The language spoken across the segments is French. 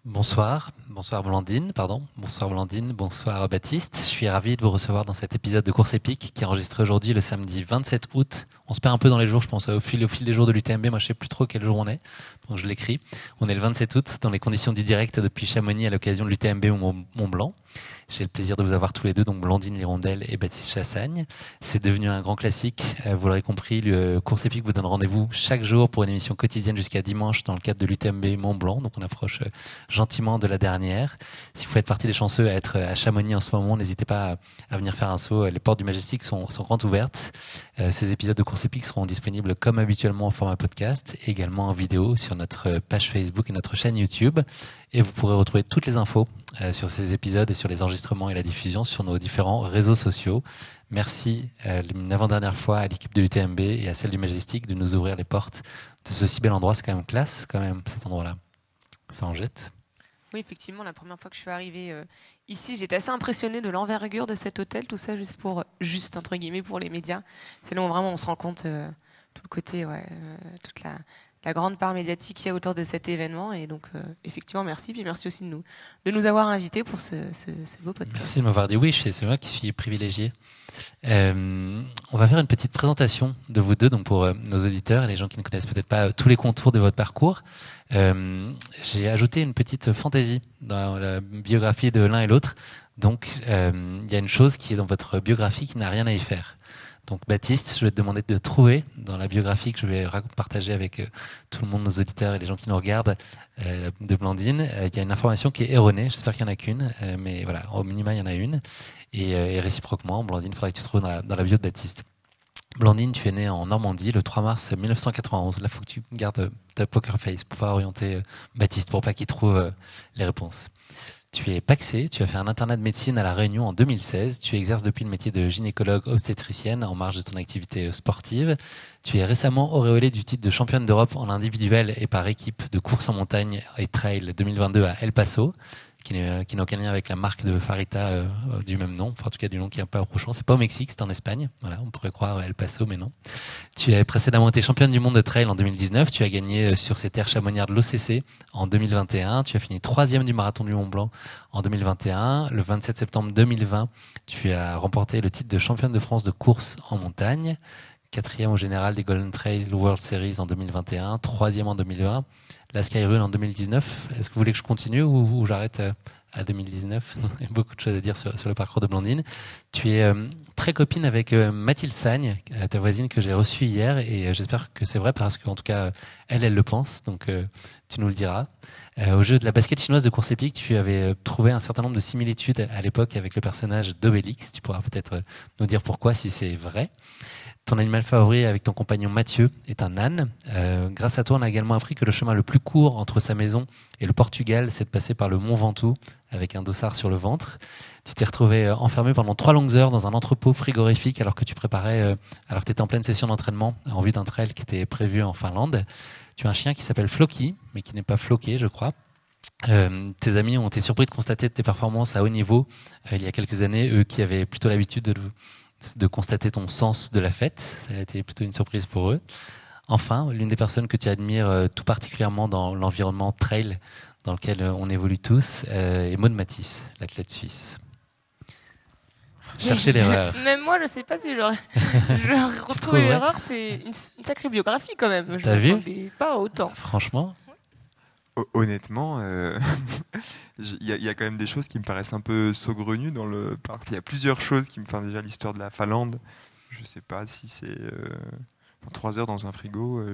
Bonsoir Blandine, bonsoir Baptiste. Je suis ravi de vous recevoir dans cet épisode de Course épique qui est enregistré aujourd'hui le samedi 27 août. On se perd un peu dans les jours, je pense, au fil des jours de l'UTMB. Moi, je sais plus trop quel jour on est, donc je l'écris. On est le 27 août dans les conditions du direct depuis Chamonix à l'occasion de l'UTMB au Mont-Blanc. J'ai le plaisir de vous avoir tous les deux, donc Blandine Lirondelle et Baptiste Chassagne. C'est devenu un grand classique. Vous l'aurez compris, le Course épique vous donne rendez-vous chaque jour pour une émission quotidienne jusqu'à dimanche dans le cadre de l'UTMB Mont-Blanc. Donc on approche gentiment de la dernière. Si vous faites partie des chanceux à être à Chamonix en ce moment, n'hésitez pas à venir faire un saut. Les portes du Majestic sont grandes ouvertes. Ces épisodes de Course épique seront disponibles comme habituellement en format podcast, et également en vidéo sur notre page Facebook et notre chaîne YouTube. Et vous pourrez retrouver toutes les infos sur ces épisodes et sur les enregistrements et la diffusion sur nos différents réseaux sociaux. Merci une avant-dernière fois à l'équipe de l'UTMB et à celle du Majestic de nous ouvrir les portes de ce si bel endroit. C'est quand même classe, quand même, cet endroit-là. Ça en jette. Oui, effectivement, la première fois que je suis arrivée ici, j'étais assez impressionnée de l'envergure de cet hôtel, tout ça juste entre guillemets pour les médias. C'est là où vraiment on se rend compte tout le côté, toute la grande part médiatique qu'il y a autour de cet événement. Et donc, effectivement, merci. Puis merci aussi de nous avoir invités pour ce beau podcast. Merci de m'avoir dit oui, c'est moi qui suis privilégié. On va faire une petite présentation de vous deux, donc pour nos auditeurs et les gens qui ne connaissent peut-être pas tous les contours de votre parcours. J'ai ajouté une petite fantaisie dans la biographie de l'un et l'autre. Donc, il y a une chose qui est dans votre biographie qui n'a rien à y faire. Donc, Baptiste, je vais te demander de trouver dans la biographie que je vais partager avec tout le monde, nos auditeurs et les gens qui nous regardent, de Blandine. Il y a une information qui est erronée. J'espère qu'il n'y en a qu'une, mais voilà, au minima, il y en a une. Et réciproquement, Blandine, il faudrait que tu te trouves dans la bio de Baptiste. Blandine, tu es née en Normandie le 3 mars 1991. Là, il faut que tu gardes ta poker face pour pouvoir orienter Baptiste, pour pas qu'il trouve les réponses. Tu es paxé, tu as fait un internat de médecine à La Réunion en 2016. Tu exerces depuis le métier de gynécologue obstétricienne en marge de ton activité sportive. Tu es récemment auréolée du titre de championne d'Europe en individuel et par équipe de course en montagne et trail 2022 à El Paso, qui n'a aucun lien avec la marque de Farita du même nom, enfin en tout cas du nom qui est un peu approchant. C'est pas au Mexique, c'est en Espagne. Voilà, on pourrait croire El Paso, mais non. Tu as précédemment été championne du monde de trail en 2019. Tu as gagné sur ces terres chamonières de l'OCC en 2021. Tu as fini troisième du marathon du Mont Blanc en 2021. Le 27 septembre 2020, tu as remporté le titre de championne de France de course en montagne. Quatrième au général des Golden Trail World Series en 2021. Troisième en 2020. La Skyrun en 2019. Est-ce que vous voulez que je continue ou j'arrête à 2019? Il y a beaucoup de choses à dire sur le parcours de Blandine. Tu es très copine avec Mathilde Sagne, ta voisine que j'ai reçue hier, et j'espère que c'est vrai parce qu'en tout cas, elle le pense, donc tu nous le diras. Au jeu de la basket chinoise de course épique, tu avais trouvé un certain nombre de similitudes à l'époque avec le personnage d'Obélix. Tu pourras peut-être nous dire pourquoi, si c'est vrai. Ton animal favori avec ton compagnon Mathieu est un âne. Grâce à toi, on a également appris que le chemin le plus court entre sa maison et le Portugal, c'est de passer par le Mont Ventoux avec un dossard sur le ventre. Tu t'es retrouvé enfermé pendant 3 longues heures dans un entrepôt frigorifique alors que tu préparais, alors que tu étais en pleine session d'entraînement en vue d'un trail qui était prévu en Finlande. Tu as un chien qui s'appelle Floki, mais qui n'est pas floqué, je crois. Tes amis ont été surpris de constater tes performances à haut niveau il y a quelques années, eux qui avaient plutôt l'habitude de constater ton sens de la fête. Ça a été plutôt une surprise pour eux. Enfin, l'une des personnes que tu admires tout particulièrement dans l'environnement trail dans lequel on évolue tous est Maud Matisse, l'athlète suisse. Cherchez l'erreur. Même moi, je sais pas si je retrouve l'erreur. C'est une sacrée biographie quand même. T'as vu? Pas autant. Franchement. Honnêtement, il y a quand même des choses qui me paraissent un peu saugrenues dans le parc. Il y a plusieurs choses qui me font déjà l'histoire de la Finlande. Je sais pas si c'est 3 heures dans un frigo.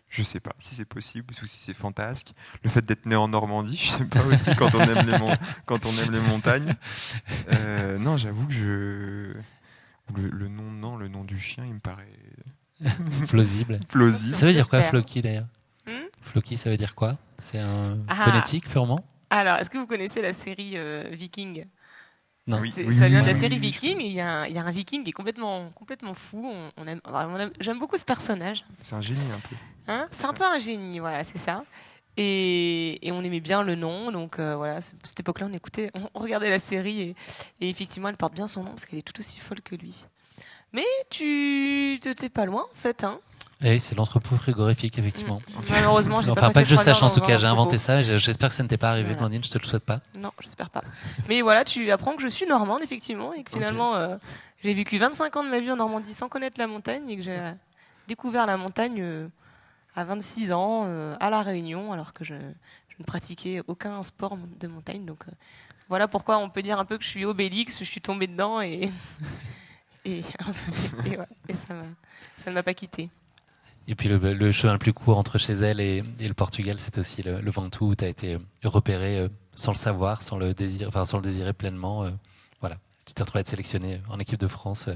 Je sais pas si c'est possible ou si c'est fantasque. Le fait d'être né en Normandie, je sais pas aussi quand quand on aime les montagnes. Non, j'avoue que le nom du chien, il me paraît plausible. plausible. Ça veut dire quoi, Floki d'ailleurs? Floki, ça veut dire quoi? C'est un phonétique purement? Alors, est-ce que vous connaissez la série Viking? Non. Ça vient de la série Viking. Et il y a un Viking qui est complètement fou. J'aime beaucoup ce personnage. C'est un génie un peu. Hein, c'est un peu un génie, voilà, c'est ça. Et on aimait bien le nom, donc voilà, cette époque-là, on regardait la série et effectivement, elle porte bien son nom parce qu'elle est tout aussi folle que lui. Mais tu t'es pas loin en fait, hein. Et c'est l'entrepôt frigorifique, effectivement. Malheureusement, j'ai Enfin, pas pas que je passé 3 sache, heures en tout dans cas, un j'ai inventé entrepôt. ça. J'espère que ça ne t'est pas arrivé, Voilà. Blandine, je te le souhaite pas. Non, j'espère pas. Mais voilà, tu apprends que je suis normande, effectivement, et que finalement, j'ai vécu 25 ans de ma vie en Normandie sans connaître la montagne, et que j'ai découvert la montagne à 26 ans, à La Réunion, alors que je ne pratiquais aucun sport de montagne. Donc voilà pourquoi on peut dire un peu que je suis Obélix, je suis tombée dedans, et, et ça ne m'a pas quitté. Et puis le chemin le plus court entre chez elle et le Portugal, c'était aussi le Ventoux, où tu as été repéré sans le savoir, sans le désirer pleinement. Voilà, tu t'es retrouvé à être sélectionné en équipe de France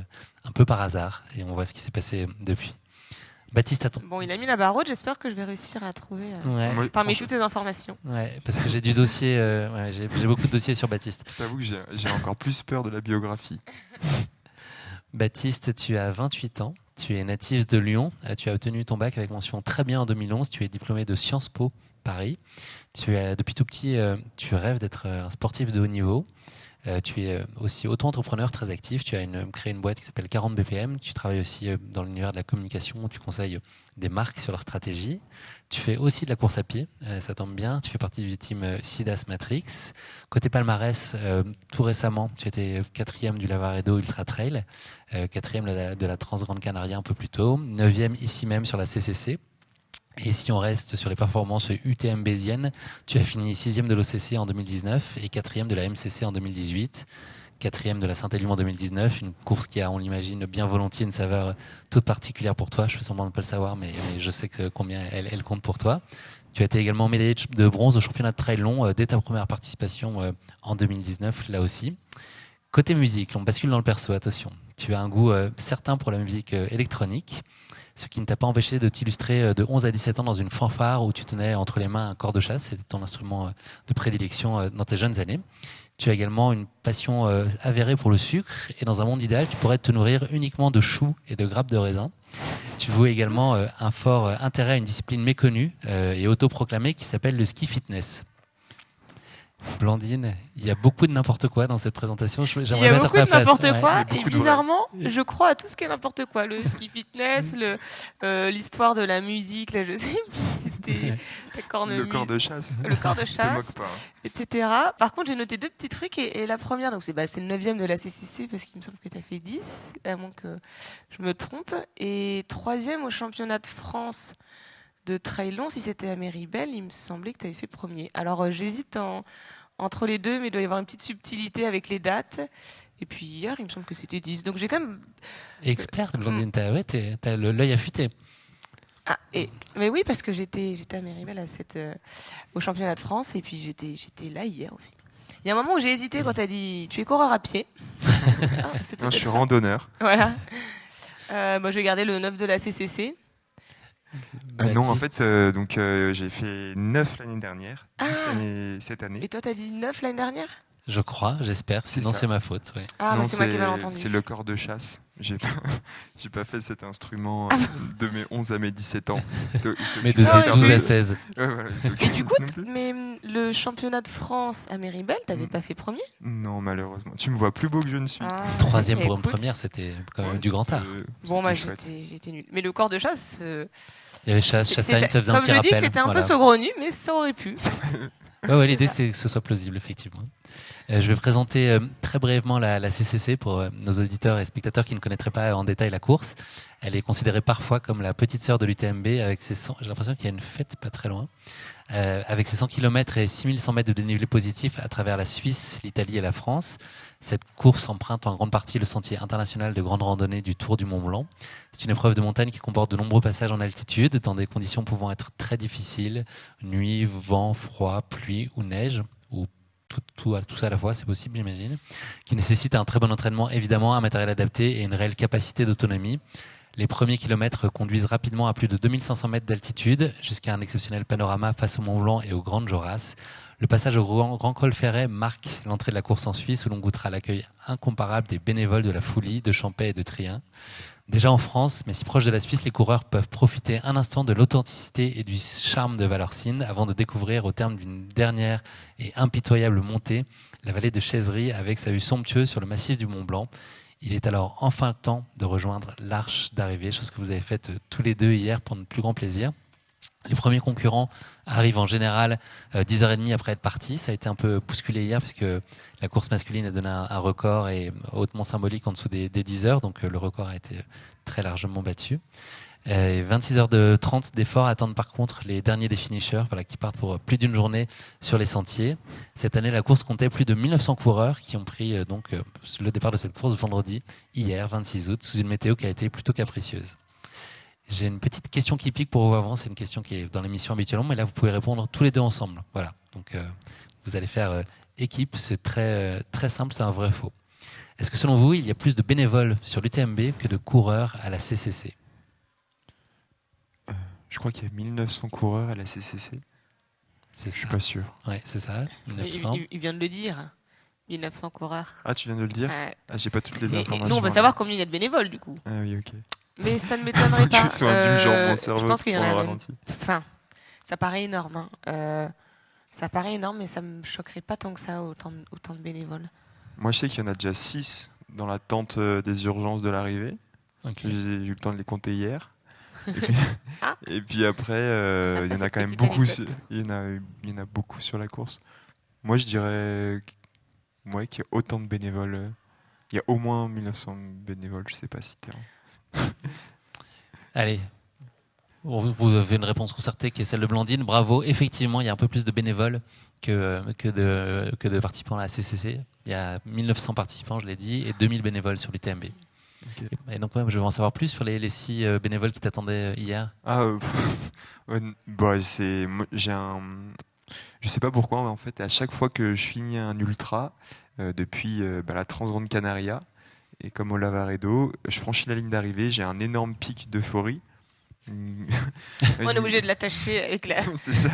un peu par hasard, et on voit ce qui s'est passé depuis. Baptiste, attends. Bon, il a mis la barre haute, j'espère que je vais réussir à trouver Ouais. parmi toutes ces informations. Ouais, parce que j'ai du dossier, j'ai beaucoup de dossiers sur Baptiste. Je t'avoue que j'ai encore plus peur de la biographie. Baptiste, tu as 28 ans, tu es natif de Lyon, tu as obtenu ton bac avec mention très bien en 2011, tu es diplômé de Sciences Po Paris. Depuis tout petit, tu rêves d'être un sportif de haut niveau. Tu es aussi auto-entrepreneur très actif. Tu as créé une boîte qui s'appelle 40 BPM. Tu travailles aussi dans l'univers de la communication où tu conseilles des marques sur leur stratégie. Tu fais aussi de la course à pied. Ça tombe bien. Tu fais partie du team Sidas Matrix. Côté palmarès, tout récemment, tu étais 4e du Lavaredo Ultra Trail, 4e de la Transgrande Canaria un peu plus tôt, 9e ici même sur la CCC. Et si on reste sur les performances UTM béziennes, tu as fini 6e de l'OCC en 2019 et 4e de la MCC en 2018, 4e de la Saint-Élion en 2019, une course qui a, on l'imagine, bien volontiers une saveur toute particulière pour toi. Je fais semblant de ne pas le savoir, mais je sais combien elle compte pour toi. Tu as été également médaillé de bronze au championnat de trail long dès ta première participation en 2019, là aussi. Côté musique, on bascule dans le perso, attention. Tu as un goût certain pour la musique électronique, ce qui ne t'a pas empêché de t'illustrer de 11 à 17 ans dans une fanfare où tu tenais entre les mains un cor de chasse. C'était ton instrument de prédilection dans tes jeunes années. Tu as également une passion avérée pour le sucre et dans un monde idéal, tu pourrais te nourrir uniquement de choux et de grappes de raisin. Tu voues également un fort intérêt à une discipline méconnue et autoproclamée qui s'appelle le ski fitness. Blandine, il y a beaucoup de n'importe quoi dans cette présentation. Il y a beaucoup de n'importe quoi, et bizarrement, je crois à tout ce qui est n'importe quoi. Le ski fitness, l'histoire de la musique, là, je sais plus si c'était la cornemuse. Le corps de chasse. Le corps de chasse, te moque pas. etc. Par contre, j'ai noté 2 petits trucs, et la première, donc c'est le 9e de la CCC, parce qu'il me semble que tu as fait 10, à moins que je me trompe, et 3e au championnat de France de trail long. Si c'était à Méribel, il me semblait que tu avais fait premier. Alors j'hésite entre les deux, mais il doit y avoir une petite subtilité avec les dates. Et puis hier, il me semble que c'était 10. Donc j'ai quand même... Experte, Blandine, t'as l'œil affûté. Ah, mais oui, parce que j'étais à Méribel au championnat de France, et puis j'étais là hier aussi. Il y a un moment où j'ai hésité quand tu as dit tu es coureur à pied. Non, je suis randonneur. Voilà. Je vais garder le 9 de la CCC. Non, en fait, j'ai fait 9 l'année dernière, 10 cette année. Et toi, t'as dit 9 l'année dernière ? Je crois, j'espère. Sinon, c'est ma faute. Ouais. Ah, c'est moi qui ai mal entendu. C'est le corps de chasse. J'ai pas fait cet instrument de mes 11 à mes 17 ans. Mais de 12 à 16. Ouais, voilà, et du coup, mais le championnat de France à Méribel, t'avais pas fait premier ? Non, malheureusement. Tu me vois plus beau que je ne suis. 3e pour une première, c'était quand même du grand art. Bon, moi, j'étais nul. Mais le corps de chasse... Il y avait Chassagne, ça faisait un petit rappel. Comme je dis, c'était un peu saugrenu, mais ça aurait pu. Ouais, l'idée, c'est que ce soit plausible, effectivement. Je vais présenter très brièvement la CCC pour nos auditeurs et spectateurs qui ne connaîtraient pas en détail la course. Elle est considérée parfois comme la petite sœur de l'UTMB avec ses 100... J'ai l'impression qu'il y a une fête pas très loin. Avec ses 100 km et 6100 mètres de dénivelé positif à travers la Suisse, l'Italie et la France. Cette course emprunte en grande partie le sentier international de grande randonnée du Tour du Mont-Blanc. C'est une épreuve de montagne qui comporte de nombreux passages en altitude dans des conditions pouvant être très difficiles, nuit, vent, froid, pluie ou neige, ou tout ça à la fois, c'est possible, j'imagine, qui nécessite un très bon entraînement, évidemment, un matériel adapté et une réelle capacité d'autonomie. Les premiers kilomètres conduisent rapidement à plus de 2500 mètres d'altitude jusqu'à un exceptionnel panorama face au Mont Blanc et aux Grandes Jorasses. Le passage au Grand Col Ferret marque l'entrée de la course en Suisse où l'on goûtera l'accueil incomparable des bénévoles de la Foulie, de Champais et de Trien. Déjà en France, mais si proche de la Suisse, les coureurs peuvent profiter un instant de l'authenticité et du charme de Valorcine avant de découvrir au terme d'une dernière et impitoyable montée la vallée de Chèzery avec sa vue somptueuse sur le massif du Mont Blanc. Il est alors enfin temps de rejoindre l'arche d'arrivée, chose que vous avez faite tous les deux hier pour notre plus grand plaisir. Les premiers concurrents arrivent en général 10h30 après être partis. Ça a été un peu bousculé hier parce que la course masculine a donné un record et hautement symbolique en dessous des 10 heures. Donc le record a été très largement battu. 26h30 d'efforts attendent par contre les derniers des finishers qui partent pour plus d'une journée sur les sentiers. Cette année, la course comptait plus de 1900 coureurs qui ont pris le départ de cette course vendredi, hier, 26 août, sous une météo qui a été plutôt capricieuse. J'ai une petite question qui pique pour vous avant. C'est une question qui est dans l'émission habituellement, mais là, vous pouvez répondre tous les deux ensemble. Voilà. Donc, vous allez faire équipe. C'est très, très simple. C'est un vrai faux. Est-ce que selon vous, il y a plus de bénévoles sur l'UTMB que de coureurs à la CCC ? Je crois qu'il y a 1900 coureurs à la CCC. Je suis pas sûr. Ouais, c'est ça. 1900. Il vient de le dire. 1900 coureurs. Ah, tu viens de le dire ? J'ai pas toutes les informations. Nous, on veut savoir combien il y a de bénévoles, du coup. Ah oui, ok. Mais ça ne m'étonnerait pas. Je pense qu'il y en a ralenti. Enfin, ça paraît énorme. Ça paraît énorme, mais ça me choquerait pas tant que ça, autant de bénévoles. Moi, je sais qu'il y en a déjà 6 dans la tente des urgences de l'arrivée. Okay. J'ai eu le temps de les compter hier. Et puis après, il y en a quand même beaucoup. Il y en a beaucoup sur la course. Moi, je dirais qu'il y a autant de bénévoles. Il y a au moins 1900 bénévoles. Je sais pas si t'es. Allez, vous avez une réponse concertée qui est celle de Blandine. Bravo. Effectivement, il y a un peu plus de bénévoles que de participants à la CCC. Il y a 1900 participants, je l'ai dit, et 2000 bénévoles sur l'UTMB. Okay. Et donc, je veux en savoir plus sur les 6 bénévoles qui t'attendaient hier. Je sais pas pourquoi, en fait, à chaque fois que je finis un ultra, depuis la Transgrande Canaria, et comme au Lavaredo, je franchis la ligne d'arrivée, j'ai un énorme pic d'euphorie. On est obligé de l'attacher avec la. C'est ça.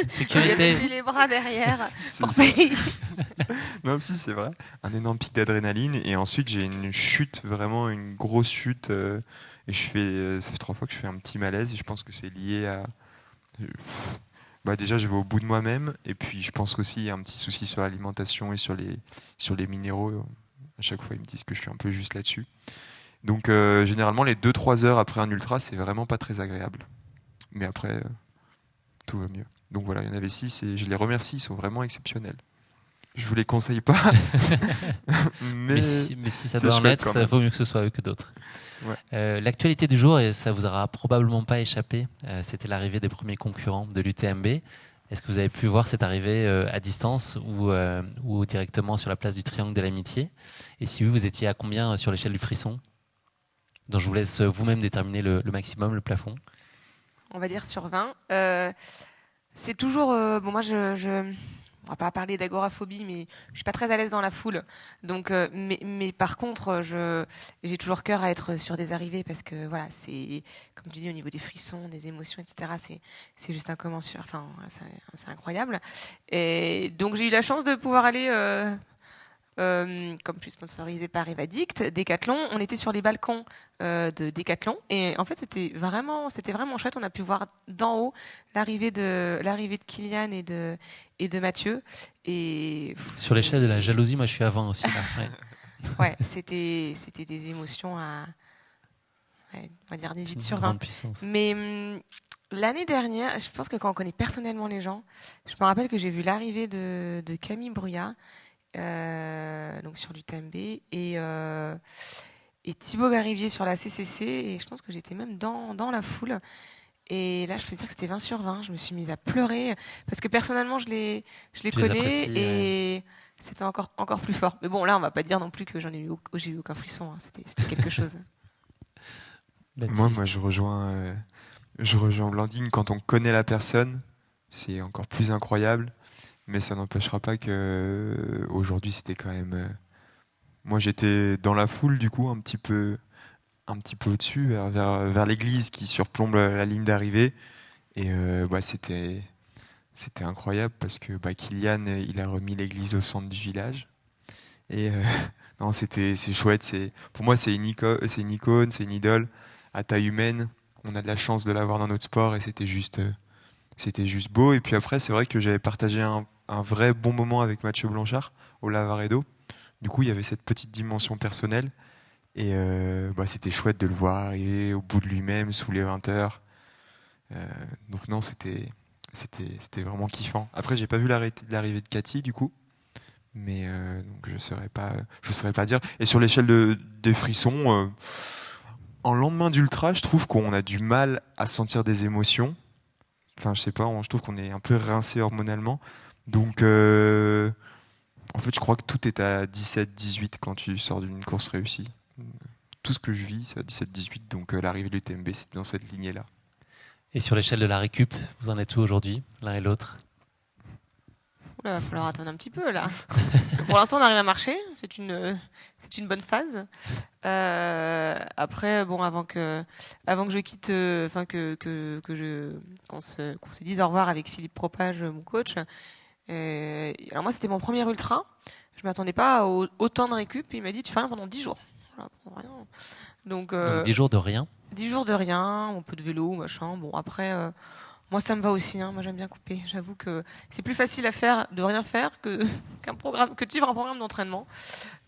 Sécurité. Les bras derrière. Non, si, c'est vrai. Un énorme pic d'adrénaline. Et ensuite, j'ai une chute, vraiment une grosse chute. Et ça fait 3 fois que je fais un petit malaise. Et je pense que c'est lié à. Déjà, je vais au bout de moi-même. Et puis, je pense qu'aussi, il y a un petit souci sur l'alimentation et sur les minéraux. À chaque fois, ils me disent que je suis un peu juste là-dessus. Donc, généralement, les 2-3 heures après un ultra, c'est vraiment pas très agréable. Mais après, tout va mieux. Donc voilà, il y en avait 6 et je les remercie, ils sont vraiment exceptionnels. Je vous les conseille pas. mais si ça doit en être, ça vaut mieux que ce soit eux que d'autres. Ouais. L'actualité du jour, et ça vous aura probablement pas échappé, c'était l'arrivée des premiers concurrents de l'UTMB. Est-ce que vous avez pu voir cette arrivée à distance ou directement sur la place du Triangle de l'Amitié ? Et si oui, vous étiez à combien sur l'échelle du frisson ? Donc je vous laisse vous-même déterminer le maximum, le plafond. On va dire sur 20. C'est toujours... moi, on va pas parler d'agoraphobie, mais je suis pas très à l'aise dans la foule. Donc, mais par contre, j'ai toujours cœur à être sur des arrivées parce que voilà, c'est comme tu dis au niveau des frissons, des émotions, etc. C'est juste incommensurable. Enfin, c'est incroyable. Et donc j'ai eu la chance de pouvoir aller. Comme je suis sponsorisée par Evadict, Decathlon, on était sur les balcons de Decathlon et en fait c'était vraiment chouette. On a pu voir d'en haut l'arrivée de Kylian et de Mathieu. Et sur l'échelle de la jalousie, moi je suis avant aussi. Là. Ouais, c'était des émotions à, on va dire 18 sur 20. Mais l'année dernière, je pense que quand on connaît personnellement les gens, je me rappelle que j'ai vu l'arrivée de Camille Bruyat. Donc sur l'UTMB et Thibaut Garivier sur la CCC et je pense que j'étais même dans la foule et là je peux dire que c'était 20 sur 20. Je me suis mise à pleurer parce que personnellement je les connais et c'était encore plus fort. Mais bon là on va pas dire non plus que j'ai eu aucun frisson, hein. C'était quelque chose. Moi je rejoins Blandine. Quand on connaît la personne, c'est encore plus incroyable. Mais ça n'empêchera pas que aujourd'hui c'était quand même. Moi j'étais dans la foule du coup un petit peu au-dessus vers l'église qui surplombe la ligne d'arrivée et c'était incroyable parce que Kylian il a remis l'église au centre du village et non c'est chouette. Pour moi c'est une icône, c'est une idole à taille humaine. On a de la chance de l'avoir dans notre sport et c'était juste beau. Et puis après c'est vrai que j'avais partagé un vrai bon moment avec Mathieu Blanchard au Lavaredo. Du coup, il y avait cette petite dimension personnelle. Et c'était chouette de le voir arriver au bout de lui-même sous les 20 heures. Donc non, c'était vraiment kiffant. Après, j'ai pas vu l'arrivée de Cathy du coup, mais donc je saurais pas dire. Et sur l'échelle des frissons, en lendemain d'ultra, je trouve qu'on a du mal à sentir des émotions. Enfin, je sais pas, je trouve qu'on est un peu rincé hormonalement. Donc, en fait, je crois que tout est à 17-18 quand tu sors d'une course réussie. Tout ce que je vis, c'est à 17-18, donc l'arrivée de l'UTMB, c'est dans cette lignée-là. Et sur l'échelle de la récup, vous en êtes où aujourd'hui, l'un et l'autre? Oula, va falloir attendre un petit peu là. Pour l'instant, on arrive à marcher. C'est une bonne phase. Après, bon, avant que je quitte, enfin qu'on se dise au revoir avec Philippe Propage, mon coach. Alors moi, c'était mon premier ultra. Je m'attendais pas à autant de récup. Il m'a dit, tu fais rien pendant 10 jours. Voilà, pour rien. Donc 10 jours de rien. 10 jours de rien, un peu de vélo, machin. Bon, après, moi, ça me va aussi. Moi, j'aime bien couper. J'avoue que c'est plus facile à faire de rien faire qu'un programme, que de suivre un programme d'entraînement.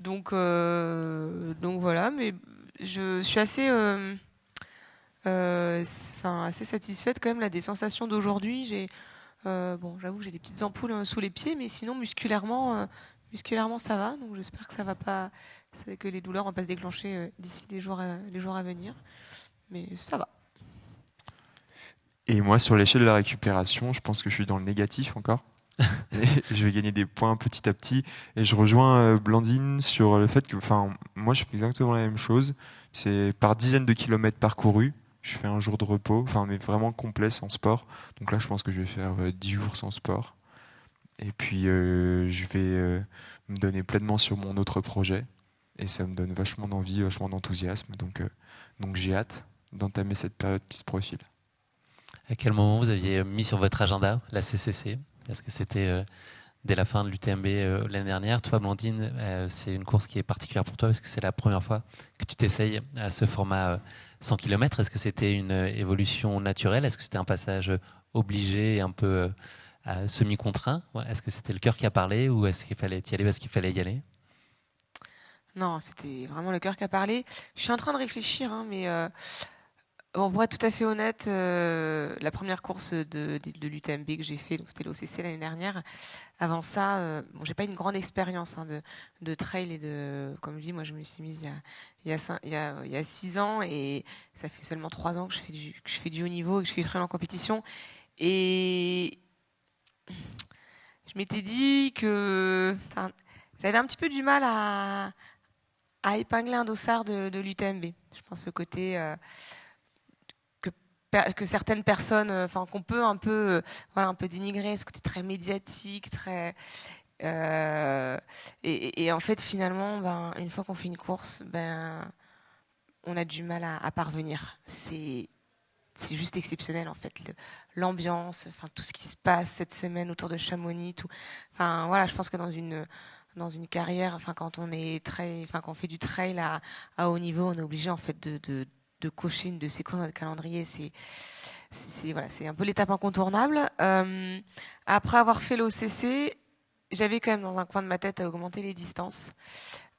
Donc voilà. Mais je suis assez, assez satisfaite quand même là des sensations d'aujourd'hui. J'avoue que j'ai des petites ampoules sous les pieds, mais sinon musculairement ça va. Donc j'espère que ça va pas, que les douleurs vont pas se déclencher d'ici les jours à venir. Mais ça va. Et moi, sur l'échelle de la récupération, je pense que je suis dans le négatif encore. Et je vais gagner des points petit à petit. Et je rejoins Blandine sur le fait que, moi, je fais exactement la même chose. C'est par dizaines de kilomètres parcourus. Je fais un jour de repos, mais vraiment complet sans sport. Donc là, je pense que je vais faire 10 jours sans sport. Et puis, je vais me donner pleinement sur mon autre projet. Et ça me donne vachement d'envie, vachement d'enthousiasme. Donc j'ai hâte d'entamer cette période qui se profile. À quel moment vous aviez mis sur votre agenda la CCC? Est-ce que c'était dès la fin de l'UTMB l'année dernière? Toi, Blandine, c'est une course qui est particulière pour toi parce que c'est la première fois que tu t'essayes à ce format 100 km. Est-ce que c'était une évolution naturelle? Est-ce que c'était un passage obligé et un peu semi-contraint? Est-ce que c'était le cœur qui a parlé ou est-ce qu'il fallait y aller parce qu'il fallait y aller? Non, c'était vraiment le cœur qui a parlé. Je suis en train de réfléchir, mais bon, pour être tout à fait honnête, la première course de l'UTMB que j'ai fait, donc c'était l'OCC l'année dernière. Avant ça, j'ai pas une grande expérience de trail et comme je dis, moi je me suis mise il y a 6 ans et ça fait seulement 3 ans que je fais du haut niveau et que je fais du trail en compétition. Et je m'étais dit que j'avais un petit peu du mal à épingler un dossard de l'UTMB. Je pense au côté que certaines personnes, qu'on peut un peu dénigrer, ce côté très médiatique, très et en fait finalement, une fois qu'on fait une course, on a du mal à parvenir. C'est juste exceptionnel en fait, l'ambiance, tout ce qui se passe cette semaine autour de Chamonix, tout. Voilà, je pense que dans une carrière, quand on quand on fait du trail à haut niveau, on est obligé en fait de cocher une de ces courses dans notre calendrier. C'est un peu l'étape incontournable. Après avoir fait l'OCC, j'avais quand même dans un coin de ma tête à augmenter les distances.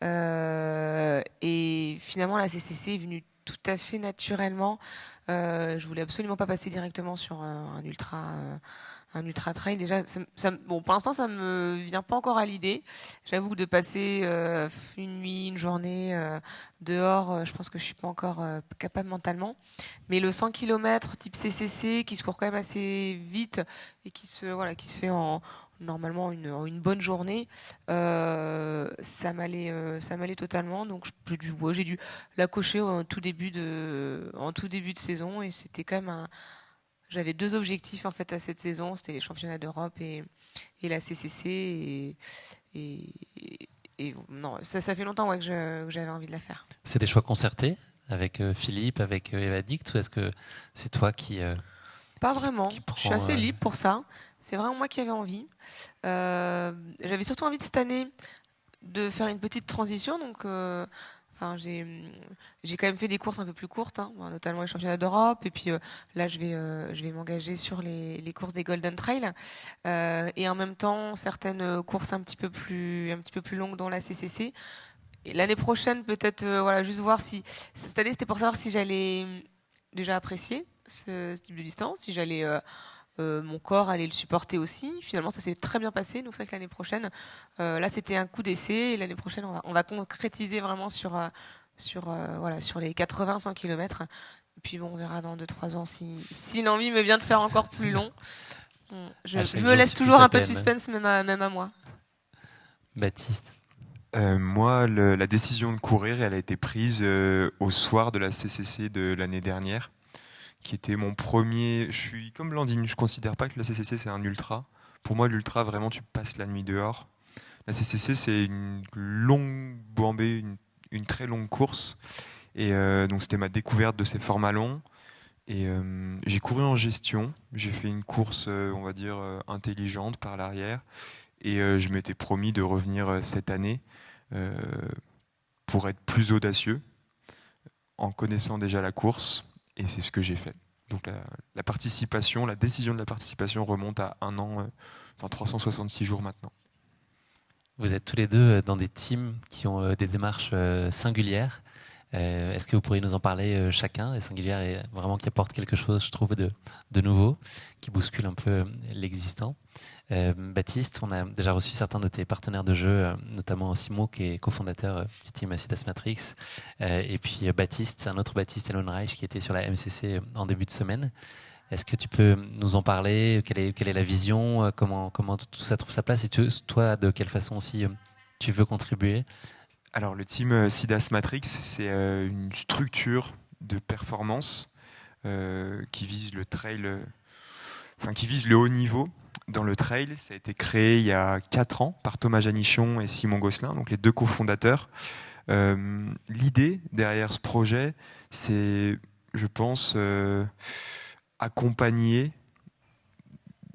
Et finalement, la CCC est venue tout à fait naturellement. Je voulais absolument pas passer directement sur un ultra trail. Déjà, pour l'instant, ça me vient pas encore à l'idée. J'avoue que de passer une nuit, une journée dehors, je pense que je suis pas encore capable mentalement. Mais le 100 km type CCC qui se court quand même assez vite et qui se fait normalement une bonne journée, ça m'allait totalement. Donc j'ai dû la cocher en tout début de saison et c'était quand même j'avais 2 objectifs en fait à cette saison, c'était les championnats d'Europe et la CCC et non, ça fait longtemps que j'avais envie de la faire. C'est des choix concertés avec Philippe, avec Eva Dict, ou est-ce que c'est toi qui Pas vraiment. Je suis assez libre pour ça. C'est vraiment moi qui avais envie. J'avais surtout envie de cette année de faire une petite transition. Donc, j'ai quand même fait des courses un peu plus courtes, notamment les championnats d'Europe. Et puis là, je vais m'engager sur les courses des Golden Trail. Et en même temps, certaines courses un petit peu plus longues dans la CCC. Et l'année prochaine, peut-être, voilà, juste voir si cette année, c'était pour savoir si j'allais déjà apprécier ce type de distance, si j'allais mon corps allait le supporter aussi. Finalement, ça s'est très bien passé. Donc, c'est vrai que l'année prochaine, là, c'était un coup d'essai. Et l'année prochaine, on va concrétiser vraiment voilà, sur les 80-100 km. Et puis, bon, on verra dans 2-3 ans si l'envie me vient de faire encore plus long. Je me laisse toujours un peu de suspense, même à moi. Baptiste. Moi, la décision de courir, elle a été prise au soir de la CCC de l'année dernière, qui était mon premier. Je suis comme Blandine, je considère pas que la CCC c'est un ultra. Pour moi, l'ultra, vraiment, tu passes la nuit dehors. La CCC, c'est une longue bouambée, une très longue course. Et donc, c'était ma découverte de ces formats longs. Et j'ai couru en gestion. J'ai fait une course, on va dire, intelligente par l'arrière. Et je m'étais promis de revenir cette année euh, pour être plus audacieux, en connaissant déjà la course. Et c'est ce que j'ai fait. Donc la participation, la décision de la participation remonte à 1 an, 366 jours maintenant. Vous êtes tous les deux dans des teams qui ont des démarches singulières. Est-ce que vous pourriez nous en parler chacun? Et singulière et vraiment qui apporte quelque chose, je trouve, de nouveau, qui bouscule un peu l'existant. Baptiste, on a déjà reçu certains de tes partenaires de jeu, notamment Simon, qui est cofondateur du team Sidas Matrix. Et puis Baptiste, un autre Baptiste, Elon Reich, qui était sur la MCC en début de semaine. Est-ce que tu peux nous en parler? Quelle est la vision? Comment tout ça trouve sa place? Et toi, de quelle façon aussi tu veux contribuer? Alors le team Sidas Matrix, c'est une structure de performance qui vise le trail, qui vise le haut niveau. Dans le trail, ça a été créé il y a 4 ans par Thomas Janichon et Simon Gosselin, donc les deux cofondateurs. L'idée derrière ce projet, c'est, je pense, accompagner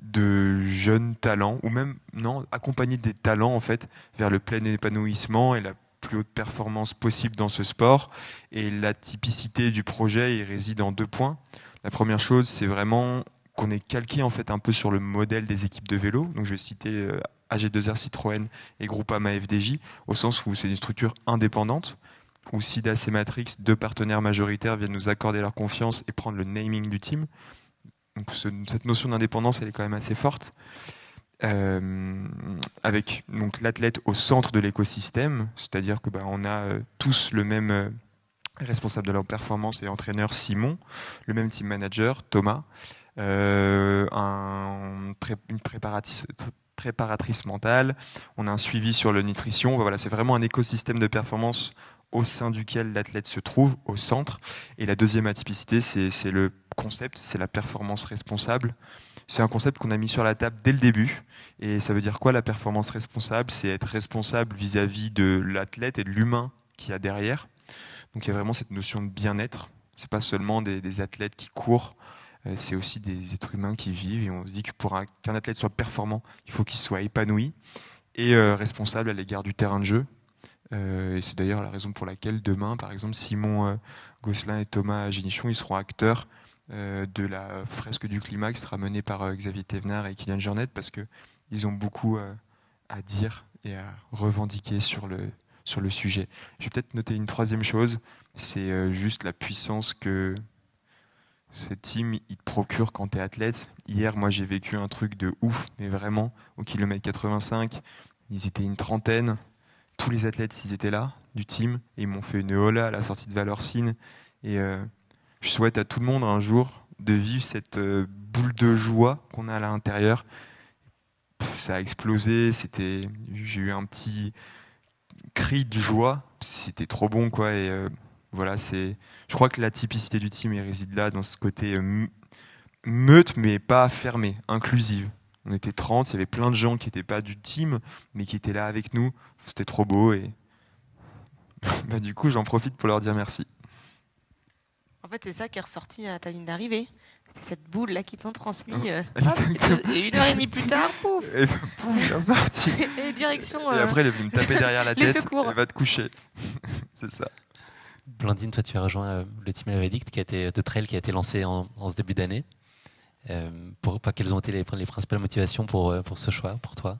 de jeunes talents, ou même non, accompagner des talents en fait vers le plein épanouissement et la plus haute performance possible dans ce sport. Et la typicité du projet, il réside en 2 points. La première chose, c'est vraiment qu'on est calqué en fait un peu sur le modèle des équipes de vélo. Donc je vais citer AG2R Citroën et Groupama FDJ, au sens où c'est une structure indépendante, où Sidas et Matrix, 2 partenaires majoritaires, viennent nous accorder leur confiance et prendre le naming du team. Donc cette notion d'indépendance, elle est quand même assez forte. Avec donc l'athlète au centre de l'écosystème, c'est-à-dire que on a tous le même responsable de leur performance et entraîneur Simon, le même team manager Thomas, une préparatrice mentale, on a un suivi sur la nutrition. Voilà, c'est vraiment un écosystème de performance au sein duquel l'athlète se trouve, au centre. Et la deuxième atypicité, c'est le concept, c'est la performance responsable. C'est un concept qu'on a mis sur la table dès le début. Et ça veut dire quoi, la performance responsable? C'est être responsable vis-à-vis de l'athlète et de l'humain qu'il y a derrière. Donc il y a vraiment cette notion de bien-être. C'est pas seulement des athlètes qui courent, c'est aussi des êtres humains qui vivent. Et on se dit que pour qu'un athlète soit performant, il faut qu'il soit épanoui et responsable à l'égard du terrain de jeu. Et c'est d'ailleurs la raison pour laquelle demain, par exemple, Simon Gosselin et Thomas Génichon, ils seront acteurs de la fresque du climat qui sera menée par Xavier Thévenard et Kylian Jornet, parce qu'ils ont beaucoup à dire et à revendiquer sur le sujet. Je vais peut-être noter une troisième chose, c'est juste la puissance que ce team il te procure quand tu es athlète. Hier, moi, j'ai vécu un truc de ouf, mais vraiment, au kilomètre 85, ils étaient une trentaine. Tous les athlètes, ils étaient là, du team, et ils m'ont fait une hola à la sortie de Valorcine. Et je souhaite à tout le monde un jour de vivre cette boule de joie qu'on a à l'intérieur. Ça a explosé, j'ai eu un petit cri de joie, c'était trop bon, quoi. Et voilà, je crois que la typicité du team réside là, dans ce côté meute, mais pas fermée, inclusive. On était 30, il y avait plein de gens qui n'étaient pas du team, mais qui étaient là avec nous. C'était trop beau et du coup, j'en profite pour leur dire merci. En fait, c'est ça qui est ressorti à ta ligne d'arrivée. C'est cette boule là qui t'ont transmis. Et 1h30 plus tard, pouf. Et pouf, bien sorti. Et direction. Et après, elle est venue me taper derrière la tête. Secours. Elle va te coucher. C'est ça. Blandine, toi, tu as rejoint le team Avedict de trail qui a été lancé en ce début d'année. Quelles ont été les principales motivations pour ce choix, pour toi?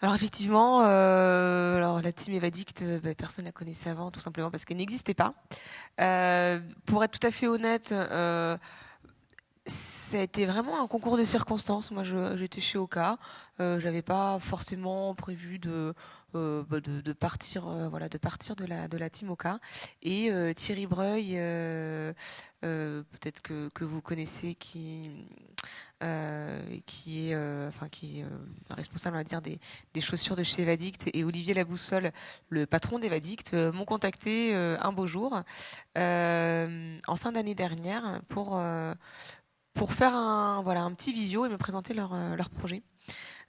Alors effectivement, alors la team Evadict, personne ne la connaissait avant, tout simplement parce qu'elle n'existait pas. Pour être tout à fait honnête, ça a été vraiment un concours de circonstances. Moi, j'étais chez Oka. J'avais pas forcément prévu de partir, voilà, de partir de la team Oka. Et Thierry Breuil, peut-être que vous connaissez, qui est, enfin, qui est responsable, on va dire, des chaussures de chez Evadict, et Olivier Laboussole, le patron d'Evadict, m'ont contacté un beau jour, en fin d'année dernière, pour faire voilà, un petit visio et me présenter leur projet.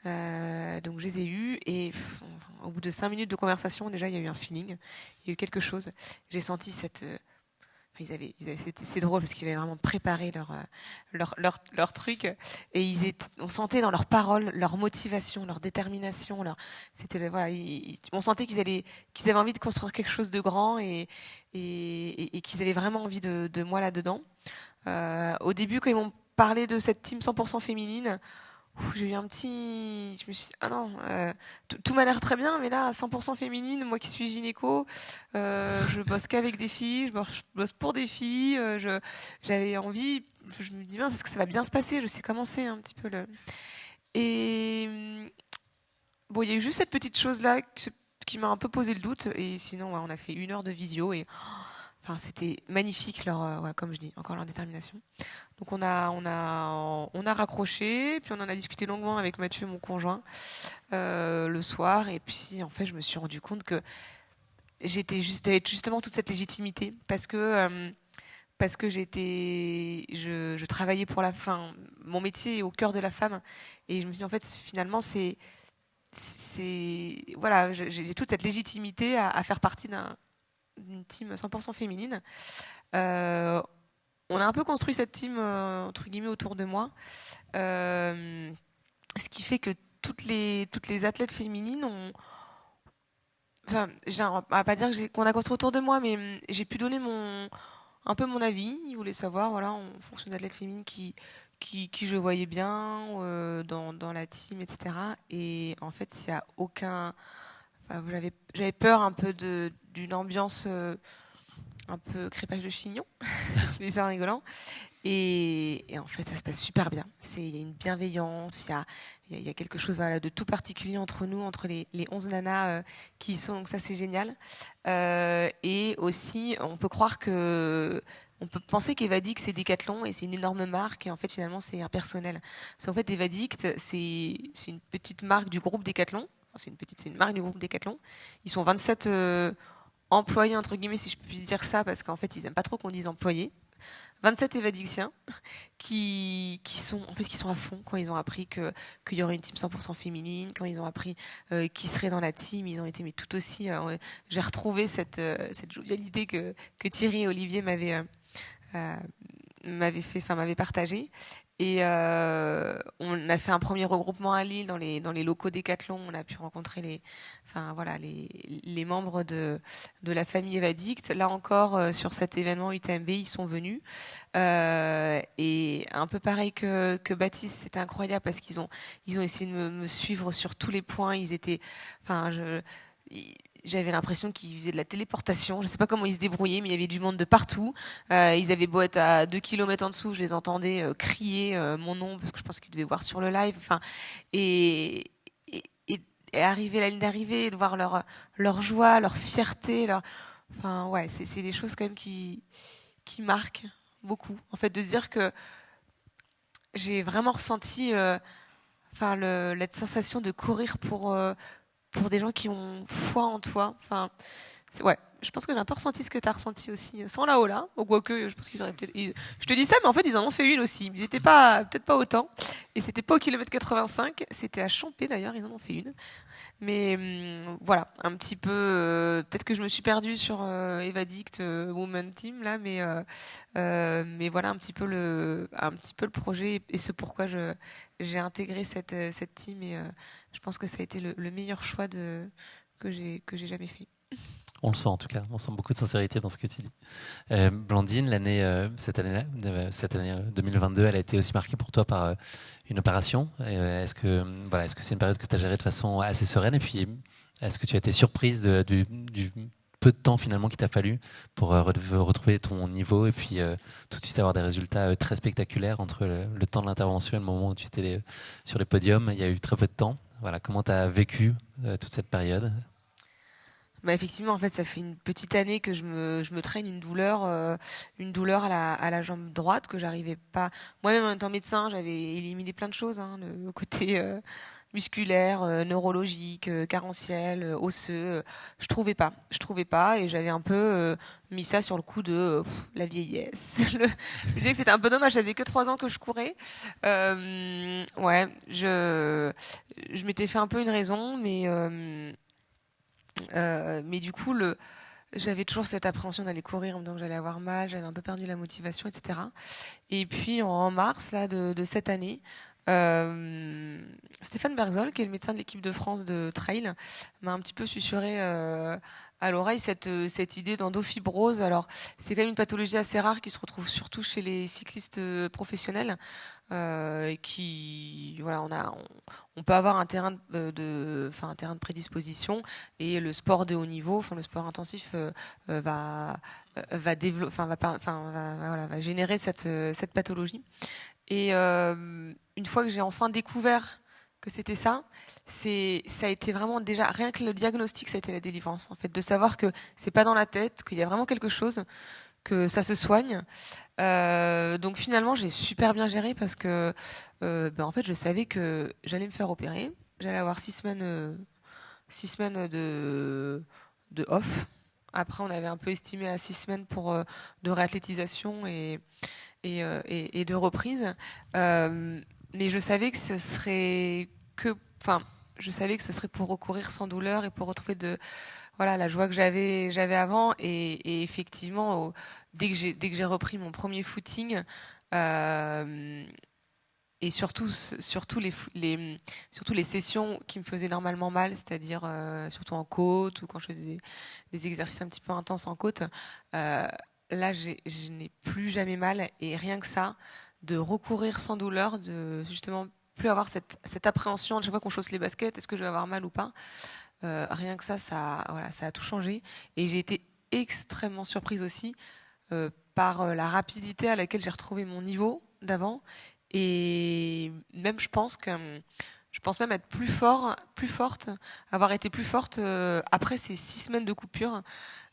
Donc je les ai eus et au bout de 5 minutes de conversation, déjà il y a eu un feeling, il y a eu quelque chose. J'ai senti cette... c'est drôle parce qu'ils avaient vraiment préparé leur truc, et on sentait dans leurs paroles leur motivation, leur détermination, voilà, on sentait qu'ils avaient envie de construire quelque chose de grand, et qu'ils avaient vraiment envie de moi là-dedans. Au début, quand ils m'ont parlé de cette team 100% féminine, j'ai eu un petit... Je me suis dit, ah non, tout m'a l'air très bien, mais là, 100% féminine, moi qui suis gynéco, je bosse qu'avec des filles, je bosse pour des filles, j'avais envie, je me dis, mince, est-ce que ça va bien se passer? Je sais comment c'est un petit peu le... Et bon, il y a eu juste cette petite chose-là qui m'a un peu posé le doute, et sinon, ouais, on a fait 1 heure de visio, et enfin, c'était magnifique, ouais, comme je dis, encore leur détermination. Donc on a raccroché, puis on en a discuté longuement avec Mathieu, mon conjoint, le soir. Et puis en fait, je me suis rendu compte que j'avais justement toute cette légitimité parce que je travaillais pour la fin. Mon métier est au cœur de la femme, et je me suis dit, en fait, finalement, voilà, j'ai toute cette légitimité à faire partie d'une team 100% féminine. Euh, on a un peu construit cette team entre guillemets autour de moi, euh, ce qui fait que toutes les athlètes féminines ont, enfin, on va pas dire qu'on a construit autour de moi, mais j'ai pu donner un peu mon avis. Ils voulaient savoir, voilà, en fonction d'athlètes féminines qui je voyais bien dans la team, etc. Et en fait, il y a aucun, enfin, j'avais peur un peu d'une ambiance un peu crépage de chignon, je dis ça en rigolant. Et en fait, ça se passe super bien. Il y a une bienveillance, il y a quelque chose, voilà, de tout particulier entre nous, entre les 11 nanas qui y sont. Donc ça, c'est génial. Et aussi, on peut penser qu'Evadict, c'est Decathlon et c'est une énorme marque. Et en fait, finalement, c'est impersonnel. Parce qu'en fait, Evadict, c'est une petite marque du groupe Decathlon. Enfin, c'est une marque du groupe Decathlon. Ils sont 27 employés, entre guillemets, si je puis dire ça, parce qu'en fait, ils n'aiment pas trop qu'on dise employés. 27 évadictiens qui sont à fond quand ils ont appris qu'il y aurait une team 100% féminine, quand ils ont appris qui serait dans la team, ils ont été mais tout aussi. J'ai retrouvé cette jovialité que Thierry et Olivier euh, m'avaient partagé. Et on a fait un premier regroupement à Lille dans les locaux Decathlon. On a pu rencontrer les membres de la famille Evadict. Là encore, sur cet événement UTMB, ils sont venus. Et un peu pareil que Baptiste, c'était incroyable parce ils ont essayé de me suivre sur tous les points. Enfin, j'avais l'impression qu'ils faisaient de la téléportation. Je sais pas comment ils se débrouillaient, mais il y avait du monde de partout. Ils avaient beau être à 2 kilomètres en dessous, je les entendais crier mon nom parce que je pense qu'ils devaient voir sur le live. Enfin, et, et arriver à la ligne d'arrivée, et de voir leur joie, leur fierté, enfin ouais, c'est des choses quand même qui marquent beaucoup. En fait, de se dire que j'ai vraiment ressenti, enfin la sensation de courir pour des gens qui ont foi en toi. Enfin, ouais, je pense que j'ai un peu ressenti ce que tu as ressenti aussi, sans la Ola. Ou quoique, je pense qu'ils auraient peut-être. Je te dis ça, mais en fait, ils en ont fait une aussi. Ils étaient pas, peut-être pas autant. Et c'était pas au kilomètre 85. C'était à Champé d'ailleurs, ils en ont fait une. Mais voilà, un petit peu. Peut-être que je me suis perdue sur Evadict Women Team là, mais voilà un petit peu le projet et ce pourquoi j'ai intégré cette team, et je pense que ça a été le meilleur choix que j'ai jamais fait. On le sent en tout cas, on sent beaucoup de sincérité dans ce que tu dis. Blandine, cette année 2022, elle a été aussi marquée pour toi par une opération. Est-ce que c'est une période que tu as gérée de façon assez sereine? Et puis, est-ce que tu as été surprise du peu de temps finalement qu'il t'a fallu pour retrouver ton niveau et puis tout de suite avoir des résultats très spectaculaires entre le temps de l'intervention et le moment où tu étais sur les podiums? Il y a eu très peu de temps. Voilà, comment tu as vécu toute cette période? Bah effectivement, en fait, ça fait une petite année que je me traîne une douleur à la jambe droite que j'arrivais pas. Moi-même, en étant médecin, j'avais éliminé plein de choses, hein, le côté musculaire, neurologique, carentiel, osseux. Je trouvais pas, et j'avais un peu mis ça sur le coup de la vieillesse. Je me disais que c'était un peu dommage. Ça faisait que 3 ans que je courais. Ouais, je m'étais fait un peu une raison, mais du coup, j'avais toujours cette appréhension d'aller courir, en me disant que j'allais avoir mal, j'avais un peu perdu la motivation, etc. Et puis en mars là, de cette année, Stéphane Berzol, qui est le médecin de l'équipe de France de trail, m'a un petit peu susurré à l'oreille cette idée d'endofibrose. Alors, c'est quand même une pathologie assez rare qui se retrouve surtout chez les cyclistes professionnels, voilà, on peut avoir un terrain un terrain de prédisposition, et le sport de haut niveau, enfin le sport intensif va développer, voilà, va générer cette pathologie. Et une fois que j'ai enfin découvert que c'était ça, ça a été vraiment, déjà rien que le diagnostic, ça a été la délivrance en fait, de savoir que c'est pas dans la tête, qu'il y a vraiment quelque chose, que ça se soigne. Donc finalement, j'ai super bien géré parce que en fait, je savais que j'allais me faire opérer, j'allais avoir 6 semaines de off. Après, on avait un peu estimé à 6 semaines de réathlétisation et de reprise. Mais je savais que ce serait je savais que ce serait pour recourir sans douleur et pour retrouver voilà, la joie que j'avais avant. Et effectivement, dès que j'ai repris mon premier footing, et surtout les sessions qui me faisaient normalement mal, c'est-à-dire surtout en côte, ou quand je faisais des exercices un petit peu intenses en côte, là je n'ai plus jamais mal. Et rien que ça, de recourir sans douleur, de justement plus avoir cette appréhension à chaque fois qu'on chausse les baskets, est-ce que je vais avoir mal ou pas, rien que voilà, ça a tout changé. Et j'ai été extrêmement surprise aussi par la rapidité à laquelle j'ai retrouvé mon niveau d'avant. Et même, je pense même être plus forte, avoir été plus forte après ces 6 semaines de coupure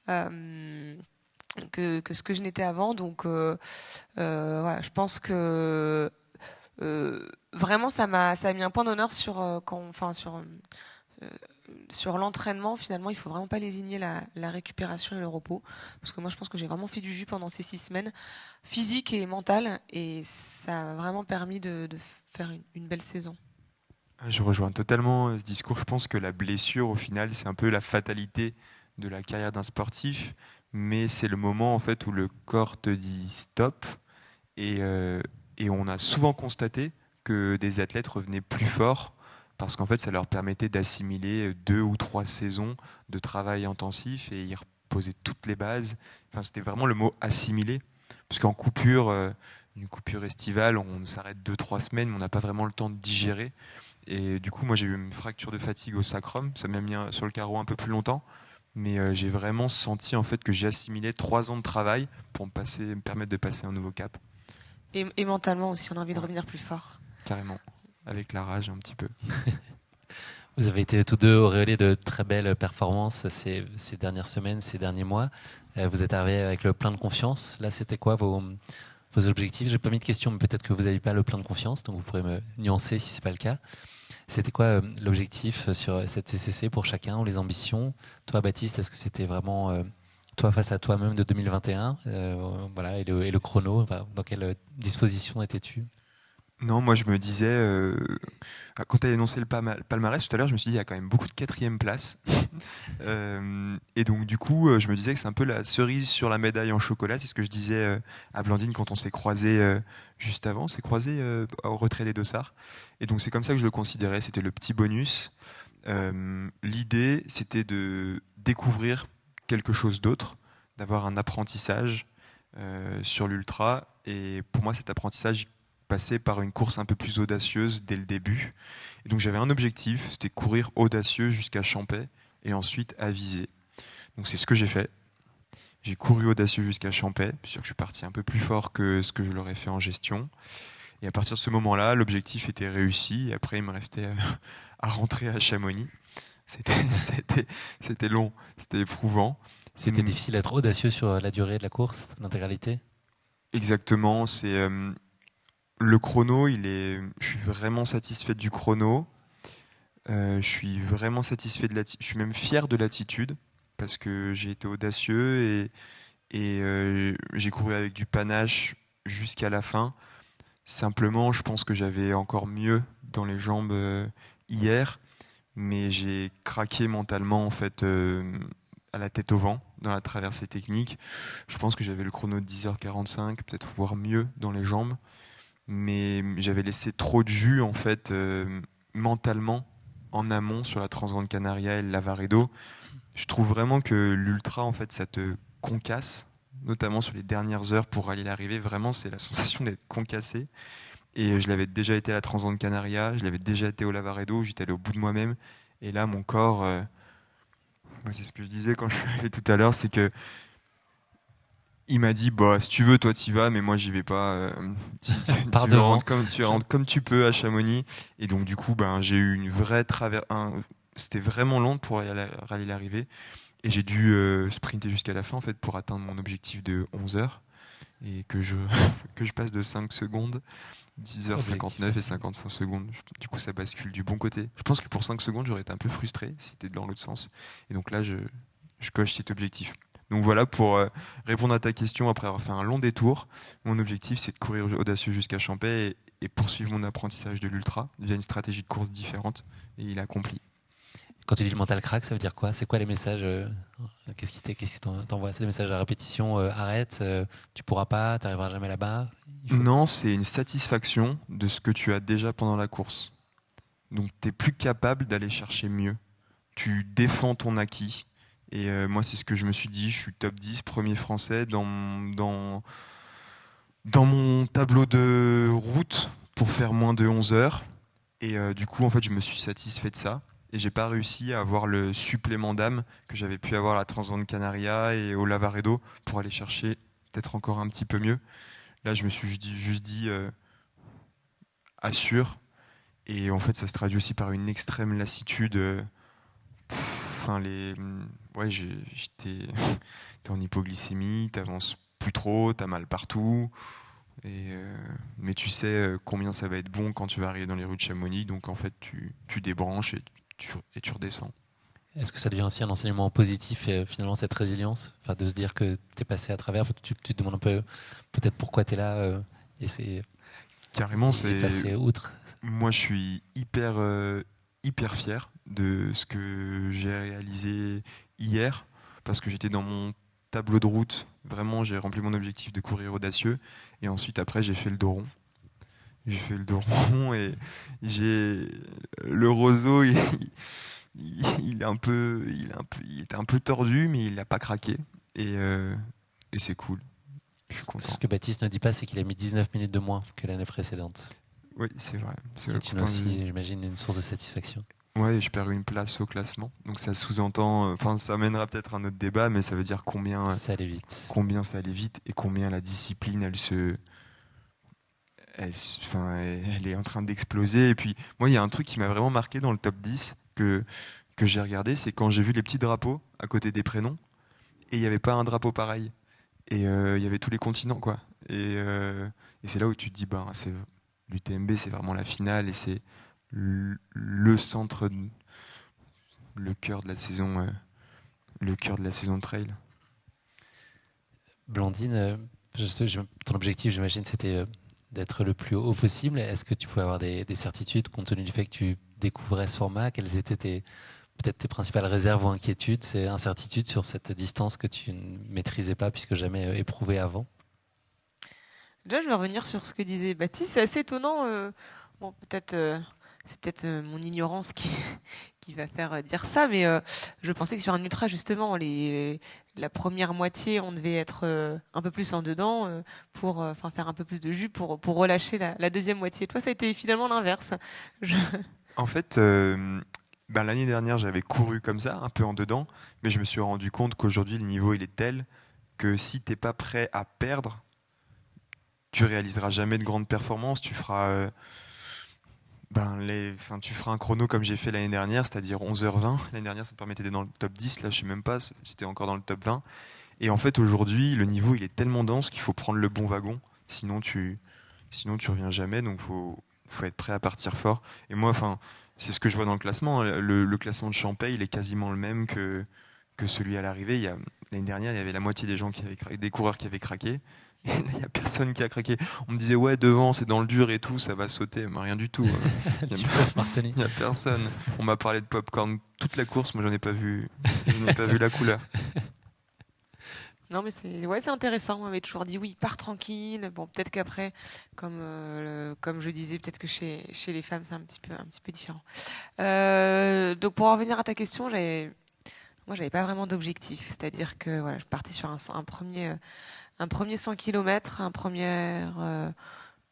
que ce que je n'étais avant. Donc voilà, je pense que vraiment ça a mis un point d'honneur sur l'entraînement. Finalement, il faut vraiment pas lésigner la récupération et le repos, parce que moi je pense que j'ai vraiment fait du jus pendant ces 6 semaines, physique et mentale, et ça a vraiment permis de faire une belle saison. Je rejoins totalement ce discours. Je pense que la blessure, au final, c'est un peu la fatalité de la carrière d'un sportif, mais c'est le moment en fait où le corps te dit stop. Et on a souvent constaté que des athlètes revenaient plus forts parce qu'en fait, ça leur permettait d'assimiler 2 ou 3 saisons de travail intensif, et ils reposaient toutes les bases. Enfin, c'était vraiment le mot assimiler. Parce qu'en coupure, une coupure estivale, on s'arrête 2 ou 3 semaines, mais on n'a pas vraiment le temps de digérer. Et du coup, moi, j'ai eu une fracture de fatigue au sacrum. Ça m'a mis sur le carreau un peu plus longtemps. Mais j'ai vraiment senti en fait que j'ai assimilé 3 ans de travail pour me permettre de passer un nouveau cap. Et mentalement aussi, on a envie de Ouais, revenir plus fort. carrément. Avec la rage un petit peu. Vous avez été tous deux auréolés de très belles performances ces dernières semaines, ces derniers mois. Vous êtes arrivés avec le plein de confiance. Là, c'était quoi vos objectifs? J'ai pas mis de questions, mais peut-être que vous n'avez pas le plein de confiance, donc vous pourrez me nuancer si c'est pas le cas. C'était quoi l'objectif sur cette CCC pour chacun, ou les ambitions? Toi, Baptiste, est-ce que c'était vraiment toi face à toi-même de 2021, voilà, et le chrono, enfin, dans quelle disposition étais-tu? Non, moi je me disais, quand tu as énoncé le palmarès tout à l'heure, je me suis dit, il y a quand même beaucoup de quatrième place. Et donc du coup, je me disais que c'est un peu la cerise sur la médaille en chocolat. C'est ce que je disais à Blandine quand on s'est croisés juste avant. On s'est croisés au retrait des dossards. Et donc c'est comme ça que je le considérais, c'était le petit bonus. L'idée, c'était de découvrir quelque chose d'autre, d'avoir un apprentissage sur l'ultra. Et pour moi, cet apprentissage passait par une course un peu plus audacieuse dès le début. Et donc j'avais un objectif, c'était courir audacieux jusqu'à Champais et ensuite aviser. Donc c'est ce que j'ai fait. J'ai couru audacieux jusqu'à Champais. Je suis sûr que je suis parti un peu plus fort que ce que je l'aurais fait en gestion. Et à partir de ce moment-là, l'objectif était réussi. Et après, il me restait à rentrer à Chamonix. C'était long, c'était éprouvant. C'était difficile d'être audacieux sur la durée de la course, l'intégralité? Exactement. C'est le chrono. Je suis vraiment satisfait du chrono. Je suis vraiment satisfait je suis même fier de l'attitude parce que j'ai été audacieux et j'ai couru avec du panache jusqu'à la fin. Simplement, je pense que j'avais encore mieux dans les jambes hier, mais j'ai craqué mentalement en fait à la tête au vent dans la traversée technique. Je pense que j'avais le chrono de 10h45, peut-être voire mieux dans les jambes, mais j'avais laissé trop de jus en fait mentalement en amont sur la Transgrande Canaria et le Lavaredo. Je trouve vraiment que l'ultra en fait ça te concasse, notamment sur les dernières heures pour rallier l'arrivée. Vraiment, c'est la sensation d'être concassé. Et je l'avais déjà été à la Transgrande Canaria, je l'avais déjà été au Lavaredo, j'étais allé au bout de moi-même. Et là, mon corps, moi, c'est ce que je disais quand je suis arrivé tout à l'heure, c'est que il m'a dit, bah, si tu veux, toi, t'y vas, mais moi, j'y vais pas. Tu rentres comme tu peux à Chamonix. Et donc, du coup, ben, j'ai eu une vraie C'était vraiment long pour rallier l'arrivée. Et j'ai dû sprinter jusqu'à la fin, en fait, pour atteindre mon objectif de 11 heures. Et que que je passe de 5 secondes, 10h59 et 55 secondes. Du coup, ça bascule du bon côté. Je pense que pour 5 secondes, j'aurais été un peu frustré si c'était dans l'autre sens. Et donc là, je coche cet objectif. Donc voilà, pour répondre à ta question, après avoir fait un long détour, mon objectif, c'est de courir audacieux jusqu'à Champais et poursuivre mon apprentissage de l'ultra via une stratégie de course différente. Et il accomplit. Quand tu dis le mental crack, ça veut dire quoi? C'est quoi les messages? Qu'est-ce qui t'envoie? C'est des messages à répétition, arrête, tu pourras pas, tu n'arriveras jamais là-bas? Non, c'est une satisfaction de ce que tu as déjà pendant la course. Donc tu n'es plus capable d'aller chercher mieux. Tu défends ton acquis. Et moi, c'est ce que je me suis dit. Je suis top 10, premier français dans mon tableau de route pour faire moins de 11 heures. Et du coup, en fait, je me suis satisfait de ça. Et j'ai pas réussi à avoir le supplément d'âme que j'avais pu avoir à la Transgrande Canaria et au Lavaredo pour aller chercher peut-être encore un petit peu mieux. Là, je me suis juste dit assure. Et en fait, ça se traduit aussi par une extrême lassitude. Enfin, j'étais t'es en hypoglycémie, t'avances plus trop, t'as mal partout. Mais tu sais combien ça va être bon quand tu vas arriver dans les rues de Chamonix. Donc en fait, tu débranches et tu redescends. Est-ce que ça devient aussi un enseignement positif, finalement, cette résilience, enfin, de se dire que tu es passé à travers, tu te demandes un peu peut-être pourquoi tu es là et c'est Carrément, c'est passer outre. Moi, je suis hyper fier de ce que j'ai réalisé hier parce que j'étais dans mon tableau de route. Vraiment, j'ai rempli mon objectif de courir audacieux et ensuite après j'ai fait le dos rond. J'ai fait le dos rond et j'ai le roseau. Il était un peu tordu, mais il n'a pas craqué. Et c'est cool. Je suis content. Ce que Baptiste ne dit pas, c'est qu'il a mis 19 minutes de moins que l'année précédente. Oui, c'est vrai. C'est aussi, j'imagine, une source de satisfaction. Ouais, je perds une place au classement. Donc ça sous-entend, enfin ça amènera peut-être un autre débat, mais ça veut dire combien ça allait vite. Combien ça allait vite et combien la discipline, elle est en train d'exploser. Et puis, moi, il y a un truc qui m'a vraiment marqué dans le top 10 que j'ai regardé, c'est quand j'ai vu les petits drapeaux à côté des prénoms, et il n'y avait pas un drapeau pareil. Et il y avait tous les continents, quoi. Et c'est là où tu te dis, ben, l'UTMB, c'est vraiment la finale, et c'est le centre, le cœur de la saison, trail. Blandine, ton objectif, j'imagine, c'était d'être le plus haut possible. Est-ce que tu pouvais avoir des certitudes compte tenu du fait que tu découvrais ce format? Quelles étaient peut-être tes principales réserves ou inquiétudes, incertitudes sur cette distance que tu ne maîtrisais pas puisque jamais éprouvée avant? Déjà, je vais revenir sur ce que disait Baptiste. C'est assez étonnant. Bon, peut-être c'est peut-être mon ignorance qui va faire dire ça, mais je pensais que sur un ultra, justement, la première moitié, on devait être un peu plus en dedans pour faire un peu plus de jus pour relâcher la deuxième moitié. Toi, ça a été finalement l'inverse. Je... En fait, l'année dernière, j'avais couru comme ça, un peu en dedans, mais je me suis rendu compte qu'aujourd'hui, le niveau, il est tel que si t'es pas prêt à perdre, tu réaliseras jamais de grandes performances. Tu feras, tu feras un chrono comme j'ai fait l'année dernière, c'est-à-dire 11h20. L'année dernière, ça te permettait d'être dans le top 10. Là, je sais même pas si c'était encore dans le top 20. Et en fait, aujourd'hui, le niveau, il est tellement dense qu'il faut prendre le bon wagon. Sinon tu reviens jamais. Donc, faut être prêt à partir fort. Et moi, c'est ce que je vois dans le classement. Le classement de Champey, il est quasiment le même que celui à l'arrivée. L'année dernière, il y avait la moitié des gens des coureurs qui avaient craqué. Et là, il n'y a personne qui a craqué. On me disait, ouais, devant, c'est dans le dur et tout, ça va sauter. Mais rien du tout. Il n'y a personne. On m'a parlé de popcorn toute la course. Moi, j'en ai pas vu la couleur. Non, mais c'est intéressant. On m'avait toujours dit oui, pars tranquille. Bon, peut-être qu'après, comme je disais, peut-être que chez les femmes, c'est un petit peu différent. Donc, pour en revenir à ta question, j'avais pas vraiment d'objectif. C'est-à-dire que voilà, je partais sur un premier 100 km, un première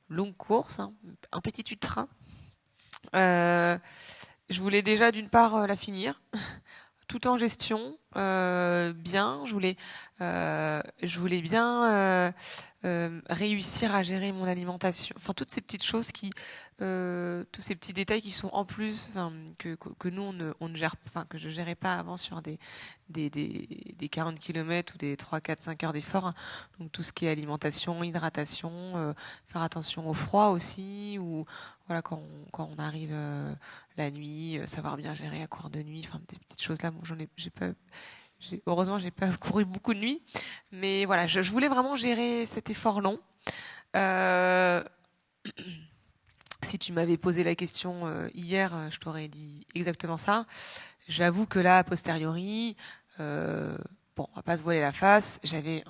longue course, hein, un petit ultra. Je voulais déjà d'une part la finir, tout en gestion, bien. Je voulais bien réussir à gérer mon alimentation. Enfin, toutes ces petites choses tous ces petits détails qui sont en plus, que nous on ne gère, que je gérais pas avant sur des 40 km ou des 3, 4, 5 heures d'effort. Hein. Donc tout ce qui est alimentation, hydratation, faire attention au froid aussi, ou voilà quand on arrive la nuit, savoir bien gérer à courir de nuit, enfin des petites choses là. Bon, heureusement, j'ai pas couru beaucoup de nuits, mais voilà, je voulais vraiment gérer cet effort long. Si tu m'avais posé la question hier, je t'aurais dit exactement ça. J'avoue que là, a posteriori, on va pas se voiler la face. J'avais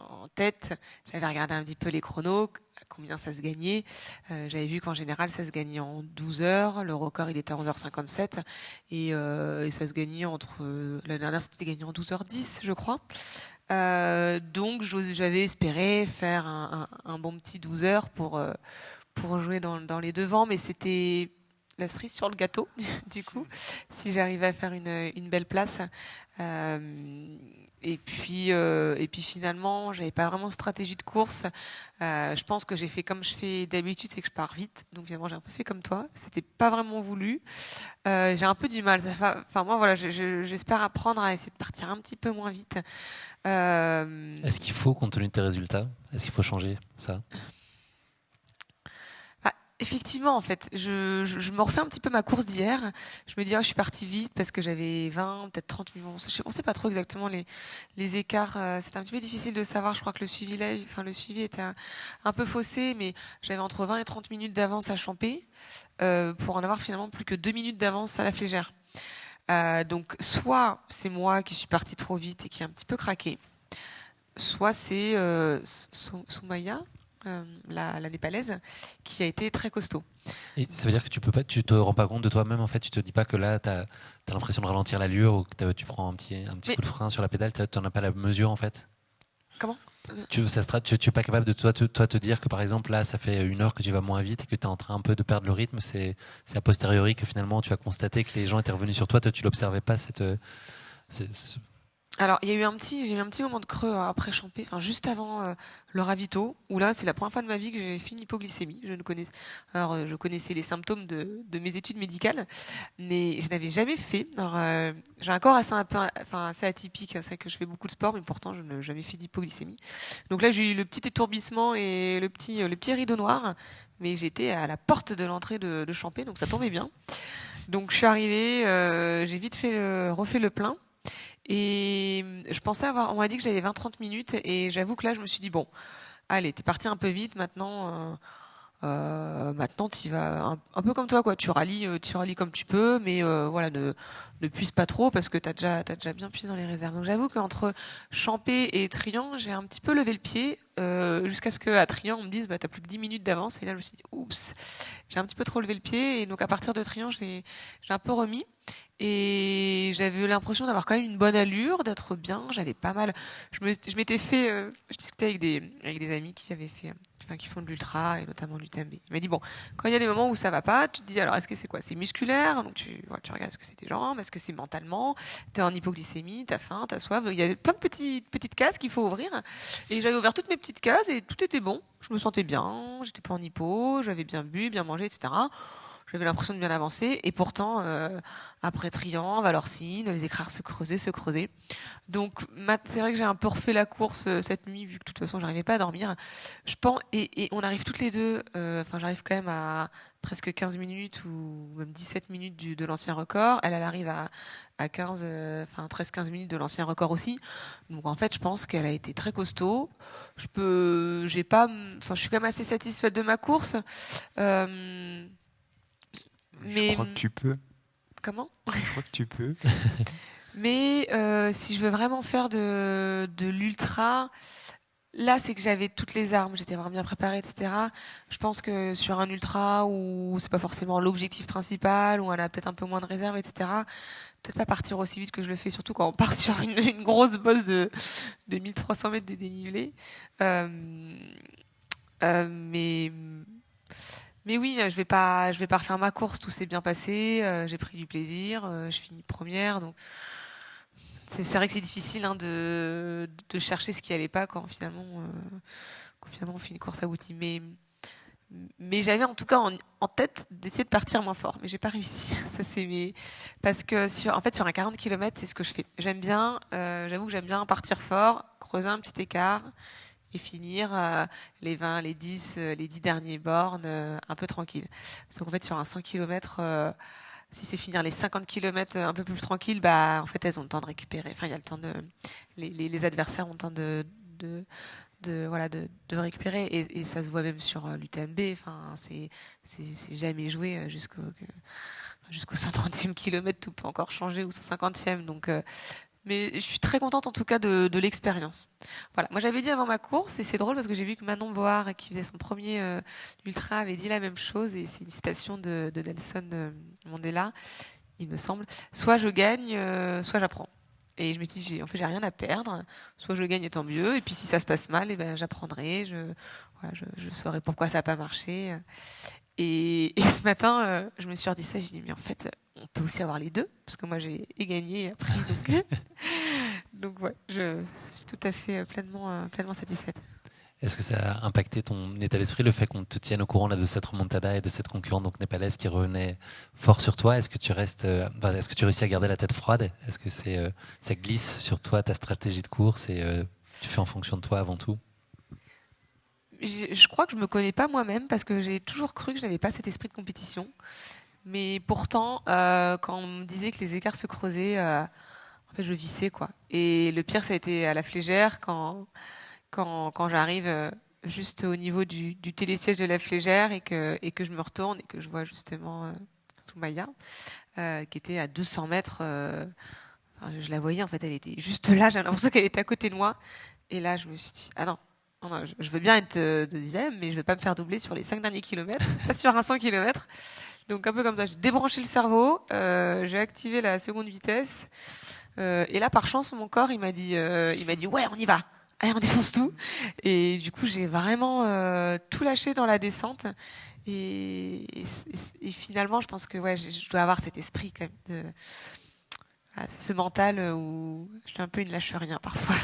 regardé un petit peu les chronos, à combien ça se gagnait. J'avais vu qu'en général, ça se gagnait en 12 heures. Le record, il était à 11h57. Et ça se gagnait l'année dernière, c'était gagné en 12h10, je crois. Donc, j'avais espéré faire un bon petit 12 heures pour jouer dans les devants, mais c'était la cerise sur le gâteau, du coup, si j'arrivais à faire une belle place. Et puis finalement, j'avais pas vraiment de stratégie de course. Je pense que j'ai fait comme je fais d'habitude, c'est que je pars vite. Donc finalement, j'ai un peu fait comme toi. C'était pas vraiment voulu. J'ai un peu du mal. Moi, voilà, j'espère apprendre à essayer de partir un petit peu moins vite. Est-ce qu'il faut, compte tenu de tes résultats, est-ce qu'il faut changer ça ? Effectivement, en fait, je me refais un petit peu ma course d'hier. Je me dis, je suis partie vite parce que j'avais 20, peut-être 30 minutes. On sait pas trop exactement les écarts. C'est un petit peu difficile de savoir. Je crois que le suivi était un peu faussé, mais j'avais entre 20 et 30 minutes d'avance à Champé pour en avoir finalement plus que 2 minutes d'avance à la Flégère. Donc, soit c'est moi qui suis partie trop vite et qui ai un petit peu craqué, soit c'est Soumaya, la népalaise, qui a été très costaud. Et ça veut dire que tu te rends pas compte de toi-même, en fait, tu te dis pas que là, tu as l'impression de ralentir l'allure ou que tu prends un petit coup de frein sur la pédale, tu n'en as pas la mesure, en fait. Comment ? Tu es pas capable de toi te dire que, par exemple, là, ça fait 1 heure que tu vas moins vite et que tu es en train un peu de perdre le rythme, c'est a posteriori que finalement tu as constaté que les gens étaient revenus sur toi, tu l'observais pas, Alors, j'ai eu un petit moment de creux après Champé, juste avant le ravito, où là, c'est la première fois de ma vie que j'ai fait une hypoglycémie. Je connaissais les symptômes de mes études médicales, mais je n'avais jamais fait. Alors, j'ai un corps assez atypique, c'est vrai que je fais beaucoup de sport, mais pourtant, je n'ai jamais fait d'hypoglycémie. Donc là, j'ai eu le petit étourbissement et le petit rideau noir, mais j'étais à la porte de l'entrée de Champé, donc ça tombait bien. Donc, je suis arrivée, j'ai vite refait le plein. Et je pensais on m'a dit que j'avais 20-30 minutes et j'avoue que là je me suis dit bon, allez, t'es parti un peu vite maintenant tu vas un peu comme toi quoi, tu rallies comme tu peux, mais voilà, ne puise pas trop parce que t'as déjà bien puisé dans les réserves. Donc j'avoue qu'entre Champé et Trian, j'ai un petit peu levé le pied jusqu'à ce qu'à Trian, on me dise, t'as plus que 10 minutes d'avance. Et là, je me suis dit, oups, j'ai un petit peu trop levé le pied. Et donc, à partir de Trian, j'ai un peu remis. Et j'avais l'impression d'avoir quand même une bonne allure, d'être bien. J'avais pas mal. Je m'étais fait. Je discutais avec des amis qui avaient fait. Enfin, qui font de l'ultra et notamment l'UTMB. Il m'a dit bon, quand il y a des moments où ça va pas, tu te dis alors est-ce que c'est quoi? C'est musculaire, donc tu regardes ce que c'est tes jambes, est-ce que c'est mentalement? T'es en hypoglycémie, t'as faim, t'as soif. Il y a plein de petites cases qu'il faut ouvrir. Et j'avais ouvert toutes mes petites cases et tout était bon. Je me sentais bien, j'étais pas en hypo, j'avais bien bu, bien mangé, etc. J'avais l'impression de bien avancer. Et pourtant, après Trian, Valorcine, les écarts se creusaient. Donc, c'est vrai que j'ai un peu refait la course cette nuit, vu que de toute façon, j'arrivais pas à dormir. Je pense, et on arrive toutes les deux, enfin, j'arrive quand même à presque 15 minutes ou même 17 minutes de l'ancien record. Elle arrive à 15, enfin, 13-15 minutes de l'ancien record aussi. Donc, en fait, je pense qu'elle a été très costaud. Je suis quand même assez satisfaite de ma course. Je crois que tu peux. Comment? Je crois que tu peux. Mais si je veux vraiment faire de l'ultra, là c'est que j'avais toutes les armes, j'étais vraiment bien préparée, etc. Je pense que sur un ultra où c'est pas forcément l'objectif principal, où on a peut-être un peu moins de réserve, etc. Peut-être pas partir aussi vite que je le fais, surtout quand on part sur une grosse bosse de 1300 mètres de dénivelé. Mais oui, je vais pas refaire ma course. Tout s'est bien passé. J'ai pris du plaisir. Je finis première. Donc, c'est vrai que c'est difficile hein, de chercher ce qui allait pas quand finalement on fait une course aboutie. Mais j'avais en tout cas en tête d'essayer de partir moins fort. Mais j'ai pas réussi. Parce que sur un 40 km, c'est ce que je fais. J'avoue que j'aime bien partir fort, creuser un petit écart et finir les 20, les 10 derniers bornes un peu tranquille. Parce qu'en fait, sur un 100 km, si c'est finir les 50 km un peu plus tranquille, bah, en fait, elles ont le temps de récupérer. Enfin, il y a le temps les adversaires ont le temps de récupérer. Et ça se voit même sur l'UTMB. Enfin, c'est jamais joué jusqu'au 130e kilomètre, tout peut encore changer, ou 150e. Donc, mais je suis très contente en tout cas de l'expérience. Voilà, moi j'avais dit avant ma course, et c'est drôle parce que j'ai vu que Manon Board, qui faisait son premier ultra, avait dit la même chose, et c'est une citation de Nelson Mandela, il me semble. Soit je gagne, soit j'apprends. Et je me dis, j'ai rien à perdre. Soit je gagne, et tant mieux. Et puis si ça se passe mal, ben j'apprendrai. Je saurai pourquoi ça n'a pas marché. Et ce matin, je me suis redit ça. Je dis, mais en fait, on peut aussi avoir les deux, parce que moi j'ai gagné et appris. Donc ouais, je suis tout à fait pleinement satisfaite. Est-ce que ça a impacté ton état d'esprit, le fait qu'on te tienne au courant là, de cette remontada et de cette concurrente donc népalaise qui revenait fort sur toi? Est-ce que tu est-ce que tu réussis à garder la tête froide? Est-ce que ça glisse sur toi, ta stratégie de course, et tu fais en fonction de toi avant tout? Je crois que je me connais pas moi-même, parce que j'ai toujours cru que je n'avais pas cet esprit de compétition. Mais pourtant, quand on me disait que les écarts se creusaient, en fait, je vissais quoi. Et le pire, ça a été à la Flégère, quand j'arrive juste au niveau du télésiège de la Flégère, et que je me retourne et que je vois justement Soumaya, qui était à 200 mètres. Enfin, je la voyais, en fait, elle était juste là. J'avais l'impression qu'elle était à côté de moi. Et là, je me suis dit, ah non. Non, je veux bien être deuxième, mais je veux pas me faire doubler sur les 5 derniers kilomètres, pas sur un 100 km. Donc un peu comme ça, j'ai débranché le cerveau, j'ai activé la seconde vitesse, et là par chance mon corps il m'a dit ouais, on y va, allez, on défonce tout. Et du coup j'ai vraiment tout lâché dans la descente, et finalement je pense que ouais, je dois avoir cet esprit quand même ce mental où je suis un peu une lâche rien parfois.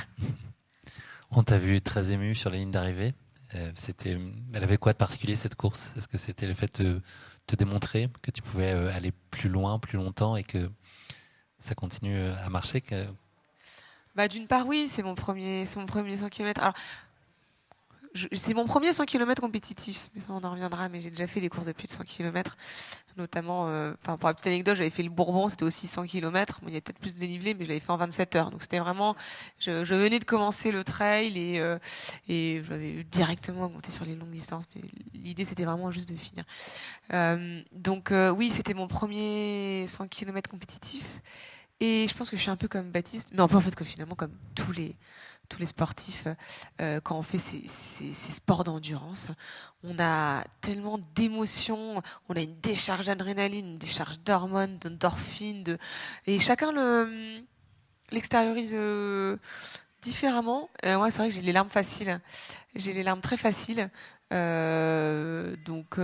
On t'a vu très ému sur la ligne d'arrivée. Elle avait quoi de particulier cette course? Est-ce que c'était le fait de te démontrer que tu pouvais aller plus loin, plus longtemps, et que ça continue à marcher Bah, d'une part, oui, c'est mon premier 100 km. Alors, c'est mon premier 100 km compétitif, mais ça on en reviendra, mais j'ai déjà fait des courses de plus de 100 km, notamment, pour la petite anecdote, j'avais fait le Bourbon, c'était aussi 100 km, bon, il y a peut-être plus de dénivelé, mais je l'avais fait en 27 heures, donc c'était vraiment, je venais de commencer le trail, et j'avais directement augmenté sur les longues distances, mais l'idée c'était vraiment juste de finir. Donc oui, c'était mon premier 100 km compétitif, et je pense que je suis un peu comme Baptiste, mais un peu en fait que finalement comme tous tous les sportifs, quand on fait ces sports d'endurance, on a tellement d'émotions, on a une décharge d'adrénaline, une décharge d'hormones, d'endorphines, et chacun l'extériorise différemment. Moi, c'est vrai que j'ai les larmes faciles. J'ai les larmes très faciles. Donc,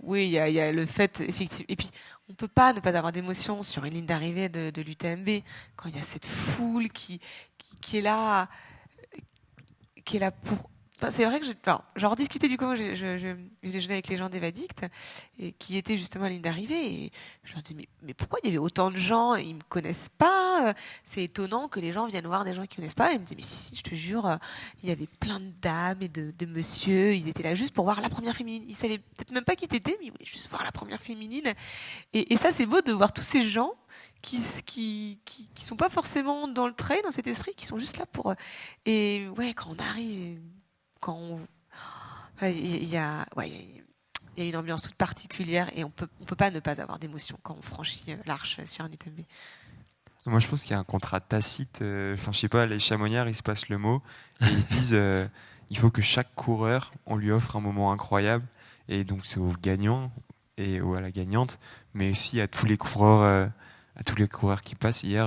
oui, il y a le fait, effectivement. Et puis, on peut pas ne pas avoir d'émotion sur une ligne d'arrivée de l'UTMB quand il y a cette foule qui est là, pour. Enfin, c'est vrai que j'en rediscutais du coup, j'ai déjeuné avec les gens d'Evadict et qui étaient justement à la ligne d'arrivée et je leur dis mais pourquoi il y avait autant de gens, ils me connaissent pas, c'est étonnant que les gens viennent voir des gens qui connaissent pas. Et ils me disaient mais si je te jure, il y avait plein de dames et de monsieur, ils étaient là juste pour voir la première féminine, ils savaient peut-être même pas qui t'étais mais ils voulaient juste voir la première féminine et ça c'est beau de voir tous ces gens qui sont pas forcément dans le trail, dans cet esprit, qui sont juste là pour et ouais quand on arrive quand il y a il y a une ambiance toute particulière et on peut pas ne pas avoir d'émotion quand on franchit l'arche sur un UTMB. Moi, je pense qu'il y a un contrat tacite. Enfin, je sais pas, les chamoniards, ils se passent le mot et ils se disent, il faut que chaque coureur, on lui offre un moment incroyable. Et donc, c'est au gagnant ou à la gagnante, mais aussi à tous les coureurs, qui passent. Hier,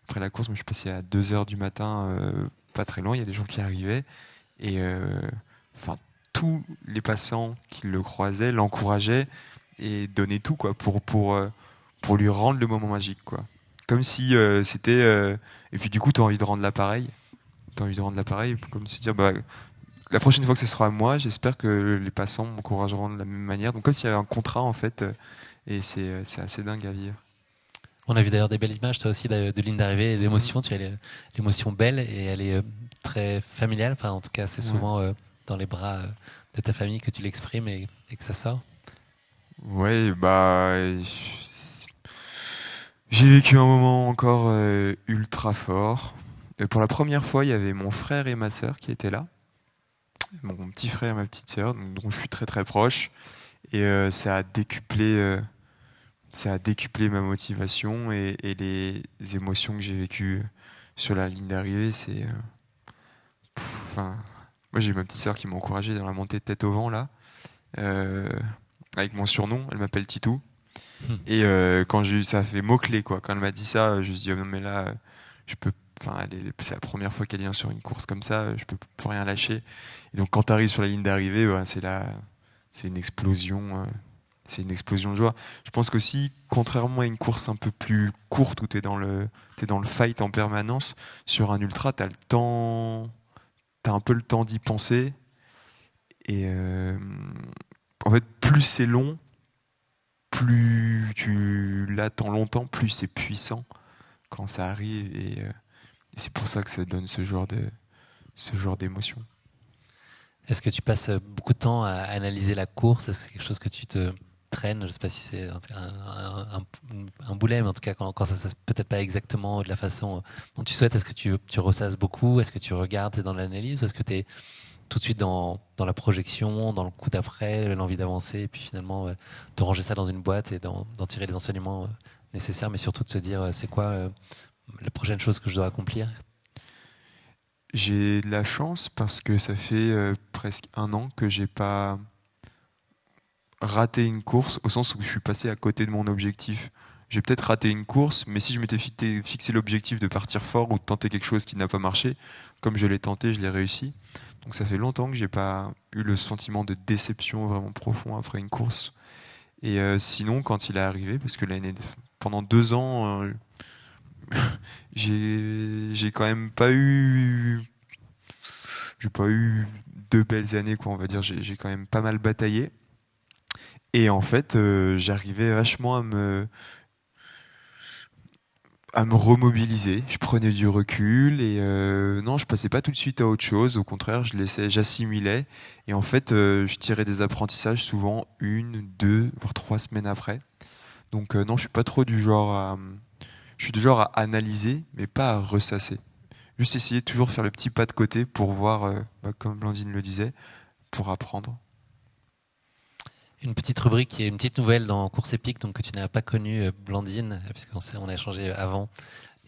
après la course, moi, je suis passé à 2 heures du matin, pas très loin. Il y a des gens qui arrivaient et, enfin, tous les passants qui le croisaient l'encourageaient et donnaient tout, quoi, pour lui rendre le moment magique, quoi. Comme si c'était. Et puis du coup, tu as envie de rendre l'appareil. Tu as envie de rendre l'appareil, comme se dire, bah, la prochaine fois que ce sera à moi, j'espère que les passants m'encourageront de la même manière. Donc comme s'il y avait un contrat, en fait, et c'est assez dingue à vivre. On a vu d'ailleurs des belles images, toi aussi, de ligne d'arrivée et d'émotion. Tu as l'émotion belle et elle est très familiale. Enfin, en tout cas, c'est souvent dans les bras de ta famille que tu l'exprimes et que ça sort. Ouais, bah. J'ai vécu un moment encore ultra fort. Et pour la première fois, il y avait mon frère et ma sœur qui étaient là. Mon petit frère et ma petite sœur, dont je suis très très proche. Et ça a décuplé ma motivation et les émotions que j'ai vécues sur la ligne d'arrivée. Enfin, moi j'ai ma petite sœur qui m'a encouragé dans la montée de tête au vent là, euh, avec mon surnom. Elle m'appelle Titou. Et quand ça a fait mot-clé, quoi. Quand elle m'a dit ça, je me suis dit, oh non, mais là, je peux. Enfin, c'est la première fois qu'elle vient sur une course comme ça, je peux plus rien lâcher. Et donc, quand tu arrives sur la ligne d'arrivée, c'est une explosion. C'est une explosion de joie. Je pense qu'aussi, contrairement à une course un peu plus courte où t'es dans le fight en permanence, sur un ultra, t'as un peu le temps d'y penser. Et en fait, plus c'est long, plus tu l'attends longtemps, plus c'est puissant quand ça arrive. Et c'est pour ça que ça donne ce genre d'émotion. Est-ce que tu passes beaucoup de temps à analyser la course? Est-ce que c'est quelque chose que tu te traînes? Je ne sais pas si c'est un boulet, mais en tout cas, quand ça se passe peut-être pas exactement de la façon dont tu souhaites, est-ce que tu ressasses beaucoup? Est-ce que tu regardes, t'es dans l'analyse, ou est-ce que tu es tout de suite dans la projection, dans le coup d'après, l'envie d'avancer, et puis finalement de ranger ça dans une boîte et d'en tirer les enseignements nécessaires, mais surtout de se dire c'est quoi la prochaine chose que je dois accomplir? J'ai de la chance parce que ça fait presque 1 an que j'ai pas raté une course, au sens où je suis passé à côté de mon objectif. J'ai peut-être raté une course, mais si je m'étais fixé l'objectif de partir fort ou de tenter quelque chose qui n'a pas marché, comme je l'ai tenté, je l'ai réussi. Donc ça fait longtemps que j'ai pas eu le sentiment de déception vraiment profond après une course. Et sinon, quand il est arrivé, parce que pendant 2 ans, j'ai quand même pas eu, j'ai pas eu 2 belles années, quoi, on va dire. J'ai quand même pas mal bataillé. Et en fait, j'arrivais vachement à me remobiliser. Je prenais du recul et non, je passais pas tout de suite à autre chose. Au contraire, j'assimilais. Et en fait, je tirais des apprentissages souvent 1, 2, voire 3 semaines après. Donc non, je suis du genre à analyser, mais pas à ressasser. Juste essayer de toujours faire le petit pas de côté pour voir, comme Blandine le disait, pour apprendre. Une petite rubrique qui est une petite nouvelle dans Course épique, donc que tu n'as pas connue, Blandine, puisqu'on a échangé avant.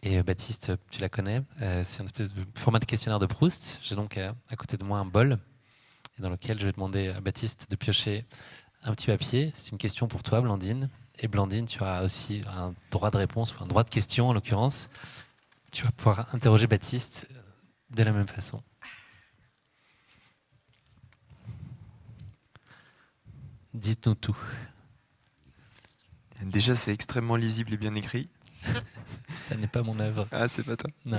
Et Baptiste, tu la connais, c'est une espèce de format de questionnaire de Proust. J'ai donc à côté de moi un bol et dans lequel je vais demander à Baptiste de piocher un petit papier. C'est une question pour toi, Blandine. Et Blandine, tu auras aussi un droit de réponse ou un droit de question en l'occurrence. Tu vas pouvoir interroger Baptiste de la même façon. Dites-nous tout. Déjà, c'est extrêmement lisible et bien écrit. Ça n'est pas mon œuvre. Ah, c'est pas toi. Non.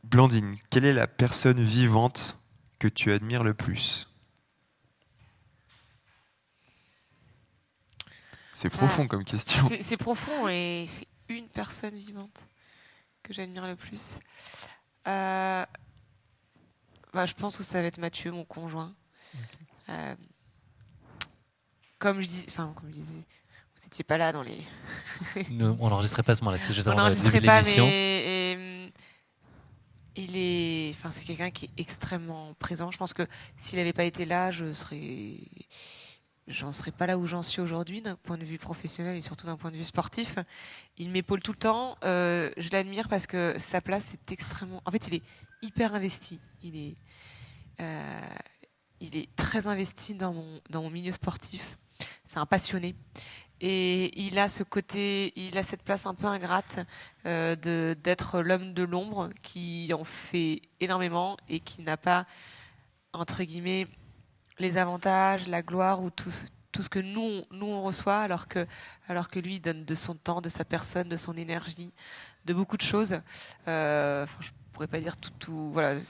Blandine, quelle est la personne vivante que tu admires le plus? C'est profond comme question. C'est profond et c'est une personne vivante que j'admire le plus. Je pense que ça va être Mathieu, mon conjoint. Comme je disais, vous n'étiez pas là dans les. On n'enregistrait pas ce moment-là, c'est juste On avant le début n'enregistrait de pas, l'émission. mais c'est quelqu'un qui est extrêmement présent. Je pense que s'il n'avait pas été là, j'en serais pas là où j'en suis aujourd'hui, d'un point de vue professionnel et surtout d'un point de vue sportif. Il m'épaule tout le temps. Je l'admire parce que sa place est extrêmement. En fait, il est hyper investi. Il est très investi dans mon milieu sportif. C'est un passionné. Et il a cette place un peu ingrate d'être l'homme de l'ombre qui en fait énormément et qui n'a pas, entre guillemets, les avantages, la gloire ou tout ce que nous on reçoit, alors que lui il donne de son temps, de sa personne, de son énergie, de beaucoup de choses. Je pourrais pas dire tout voilà.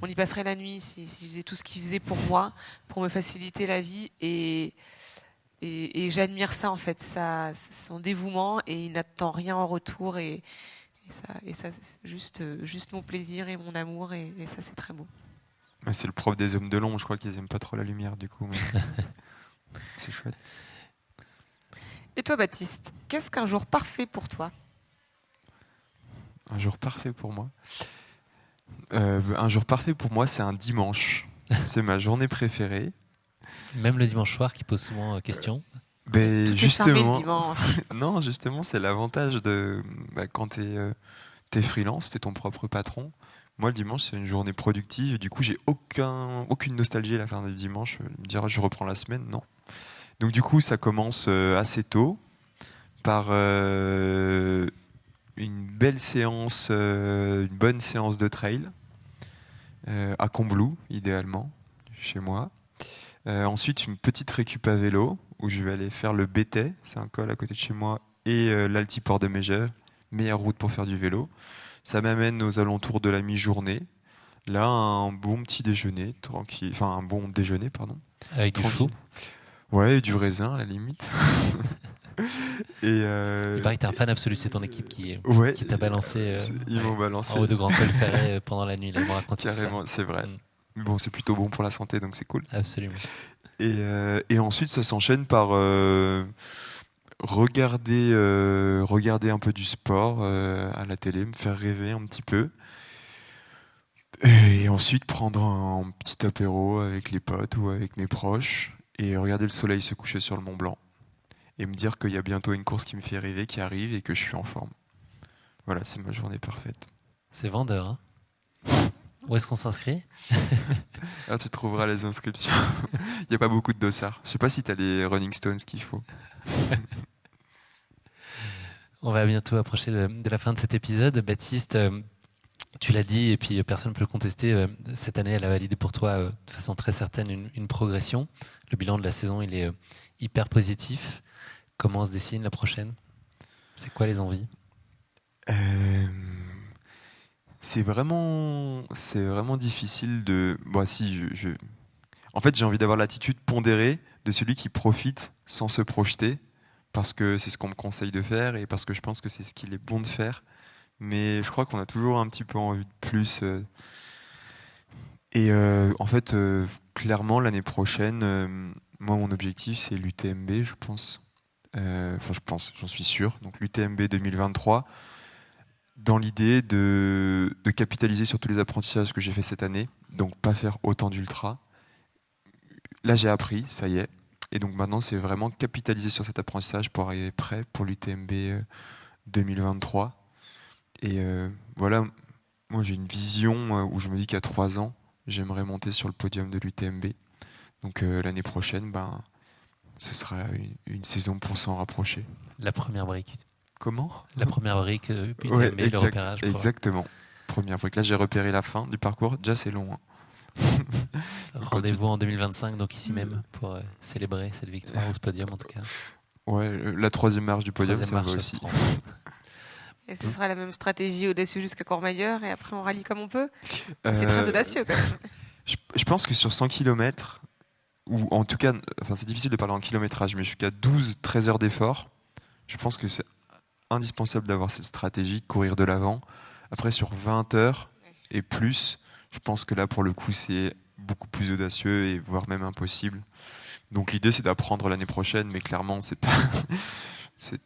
On y passerait la nuit si je faisais tout ce qu'il faisait pour moi, pour me faciliter la vie et j'admire ça en fait, son dévouement, et il n'attend rien en retour et ça c'est juste mon plaisir et mon amour et ça c'est très beau. C'est le prof des hommes de l'ombre, je crois qu'ils aiment pas trop la lumière du coup. Mais... c'est chouette. Et toi Baptiste, qu'est-ce qu'un jour parfait pour toi? Un jour parfait pour moi. Un jour parfait pour moi, c'est un dimanche. C'est ma journée préférée. Même le dimanche soir qui pose souvent question. Justement, non, justement, c'est l'avantage de quand t'es freelance, t'es ton propre patron. Moi, le dimanche, c'est une journée productive. Et du coup, j'ai aucune nostalgie à la fin du dimanche. Me dire, je reprends la semaine, non. Donc, du coup, ça commence assez tôt par une bonne séance de trail à Combloux, idéalement, chez moi. Ensuite, une petite récup à vélo où je vais aller faire le Bétais, c'est un col à côté de chez moi, et l'Altiport de Megève, meilleure route pour faire du vélo. Ça m'amène aux alentours de la mi-journée. Là, un bon petit déjeuner, tranquille, enfin un bon déjeuner, pardon. Avec du chou. Ouais, et du raisin à la limite. Il paraît que t'es un fan absolu, c'est ton équipe qui t'a balancé, m'ont balancé en haut de Grand Col Ferret pendant la nuit. Là, ils m'ont raconté carrément, tout ça. C'est vrai. Mais bon, c'est plutôt bon pour la santé, donc c'est cool. Absolument. Et ensuite, ça s'enchaîne par regarder un peu du sport à la télé, me faire rêver un petit peu. Et ensuite, prendre un petit apéro avec les potes ou avec mes proches et regarder le soleil se coucher sur le Mont Blanc. Et me dire qu'il y a bientôt une course qui me fait rêver, qui arrive et que je suis en forme. Voilà, c'est ma journée parfaite. C'est vendeur, hein. Où est-ce qu'on s'inscrit? Là, tu trouveras les inscriptions. Il n'y a pas beaucoup de dossards. Je ne sais pas si tu as les Running Stones qu'il faut. On va bientôt approcher de la fin de cet épisode. Baptiste, tu l'as dit, et puis personne ne peut le contester, cette année, elle a validé pour toi de façon très certaine une progression. Le bilan de la saison, il est hyper positif. Comment se dessine la prochaine? C'est quoi les envies? C'est vraiment difficile de... En fait, j'ai envie d'avoir l'attitude pondérée de celui qui profite sans se projeter, parce que c'est ce qu'on me conseille de faire et parce que je pense que c'est ce qu'il est bon de faire. Mais je crois qu'on a toujours un petit peu envie de plus. En fait, clairement, l'année prochaine, moi, mon objectif, c'est l'UTMB, je pense. J'en suis sûr. Donc l'UTMB 2023, dans l'idée de capitaliser sur tous les apprentissages que j'ai fait cette année, donc pas faire autant d'ultra. Là, j'ai appris, ça y est. Et donc maintenant, c'est vraiment capitaliser sur cet apprentissage pour arriver prêt pour l'UTMB 2023. Et voilà, moi j'ai une vision où je me dis qu'à 3 ans, j'aimerais monter sur le podium de l'UTMB. Donc l'année prochaine, ce sera une saison pour s'en rapprocher. La première brique. Comment? La première brique, UTMB, Ouais, le repérage. exactement. Première brique. Là, j'ai repéré la fin du parcours. Déjà, c'est long. Rendez-vous en 2025, donc ici même, pour célébrer cette victoire ou ce podium en tout cas. Ouais, la 3e marche du podium, ça va aussi. Et ce sera la même stratégie audacieux jusqu'à Courmayeur et après on rallie comme on peut. C'est très audacieux quand même. Je pense que sur 100 km, ou en tout cas, c'est difficile de parler en kilométrage, mais jusqu'à 12-13 heures d'effort, je pense que c'est indispensable d'avoir cette stratégie, de courir de l'avant. Après, sur 20 heures et plus, je pense que là, pour le coup, c'est beaucoup plus audacieux et voire même impossible. Donc l'idée, c'est d'apprendre l'année prochaine, mais clairement, c'est de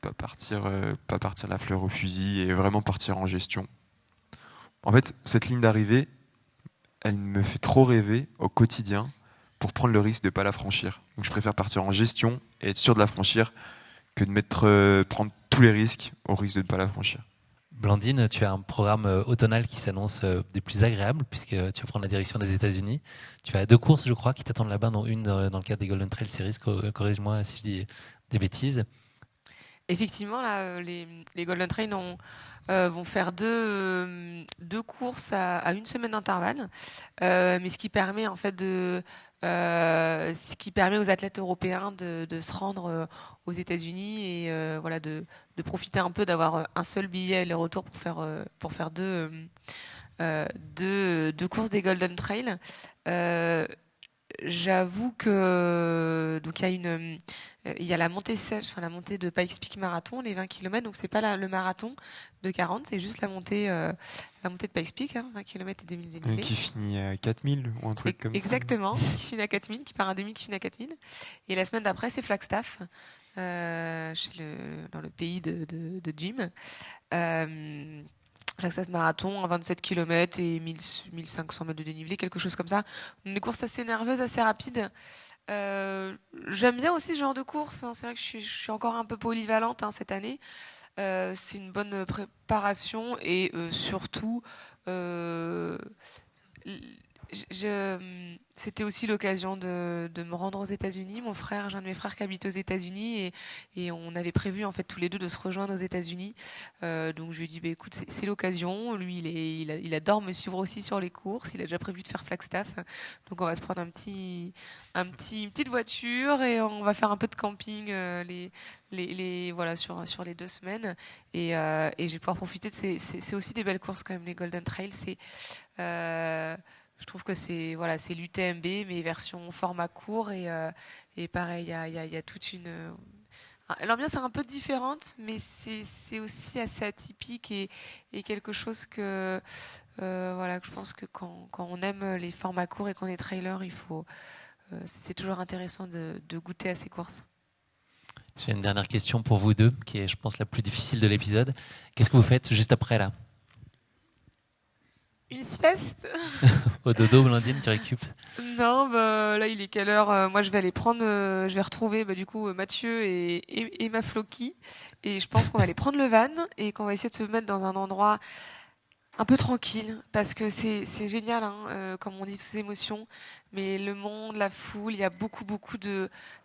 pas partir la fleur au fusil et vraiment partir en gestion. En fait, cette ligne d'arrivée, elle me fait trop rêver au quotidien pour prendre le risque de ne pas la franchir. Donc je préfère partir en gestion et être sûr de la franchir que de prendre tous les risques au risque de ne pas la franchir. Blandine, tu as un programme automnal qui s'annonce des plus agréables puisque tu vas prendre la direction des États-Unis. Tu as 2 courses, je crois, qui t'attendent là-bas, dont une dans le cadre des Golden Trail Series. Corrige-moi si je dis des bêtises. Effectivement, là, les Golden Trail vont faire deux courses à une semaine d'intervalle, mais ce qui permet en fait ce qui permet aux athlètes européens de se rendre aux États-Unis et voilà de profiter un peu d'avoir un seul billet aller-retour pour faire deux courses des Golden Trail. J'avoue que donc il y a la montée sèche, enfin la montée de Pikes Peak Marathon, les 20 km, donc c'est pas le marathon de 40, c'est juste la montée de Pikes Peak, 20 km et 2000 dénivelés. Qui finit à 4000 ou un truc comme ça. Exactement, qui finit à 4000, qui part à 2000, qui finit à 4000. Et la semaine d'après, c'est Flagstaff, dans le pays de Jim. Flagstaff Marathon, 27 km et 1500 mètres de dénivelé, quelque chose comme ça. Une course assez nerveuse, assez rapide. J'aime bien aussi ce genre de course. C'est vrai que je suis encore un peu polyvalente cette année. C'est une bonne préparation et surtout, c'était aussi l'occasion de me rendre aux États-Unis. J'ai un de mes frères qui habite aux États-Unis et on avait prévu en fait tous les deux de se rejoindre aux États-Unis. Donc je lui ai dit, écoute, c'est l'occasion. Lui, il adore me suivre aussi sur les courses. Il a déjà prévu de faire Flagstaff. Donc on va se prendre une petite voiture et on va faire un peu de camping voilà, sur les 2 semaines. Et je vais pouvoir profiter. C'est aussi des belles courses quand même, les Golden Trail. Je trouve que c'est l'UTMB mais version format court et pareil il y a toute une l'ambiance est un peu différente mais c'est aussi assez atypique et quelque chose que que je pense que quand on aime les formats courts et qu'on est trailer c'est toujours intéressant de goûter à ces courses. J'ai une dernière question pour vous deux qui est je pense la plus difficile de l'épisode. Qu'est-ce que vous faites juste après là? Une sieste? Au dodo, Blandine, tu récupes? Non, là il est quelle heure? Moi je vais aller je vais retrouver du coup Mathieu et ma Floki et je pense qu'on va aller prendre le van et qu'on va essayer de se mettre dans un endroit un peu tranquille parce que c'est génial comme on dit toutes ces émotions mais le monde, la foule, il y a beaucoup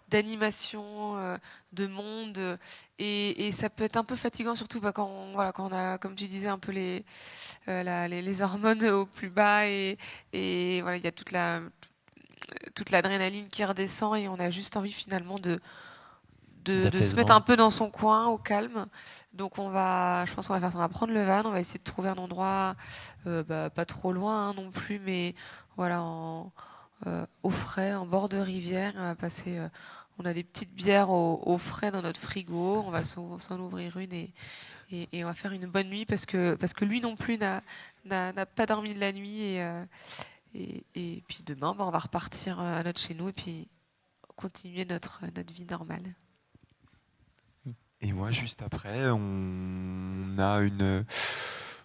d'animation, de monde et ça peut être un peu fatigant surtout quand on a comme tu disais un peu les hormones au plus bas et voilà il y a toute l'adrénaline qui redescend et on a juste envie finalement de se mettre un peu dans son coin au calme. Donc je pense qu'on va faire ça, on va prendre le van, on va essayer de trouver un endroit pas trop loin non plus, mais voilà au frais, en bord de rivière. On va passer, on a des petites bières au frais dans notre frigo, on va s'en ouvrir une et on va faire une bonne nuit parce que lui non plus n'a pas dormi de la nuit et puis demain on va repartir à notre chez nous et puis continuer notre vie normale. Et moi, juste après,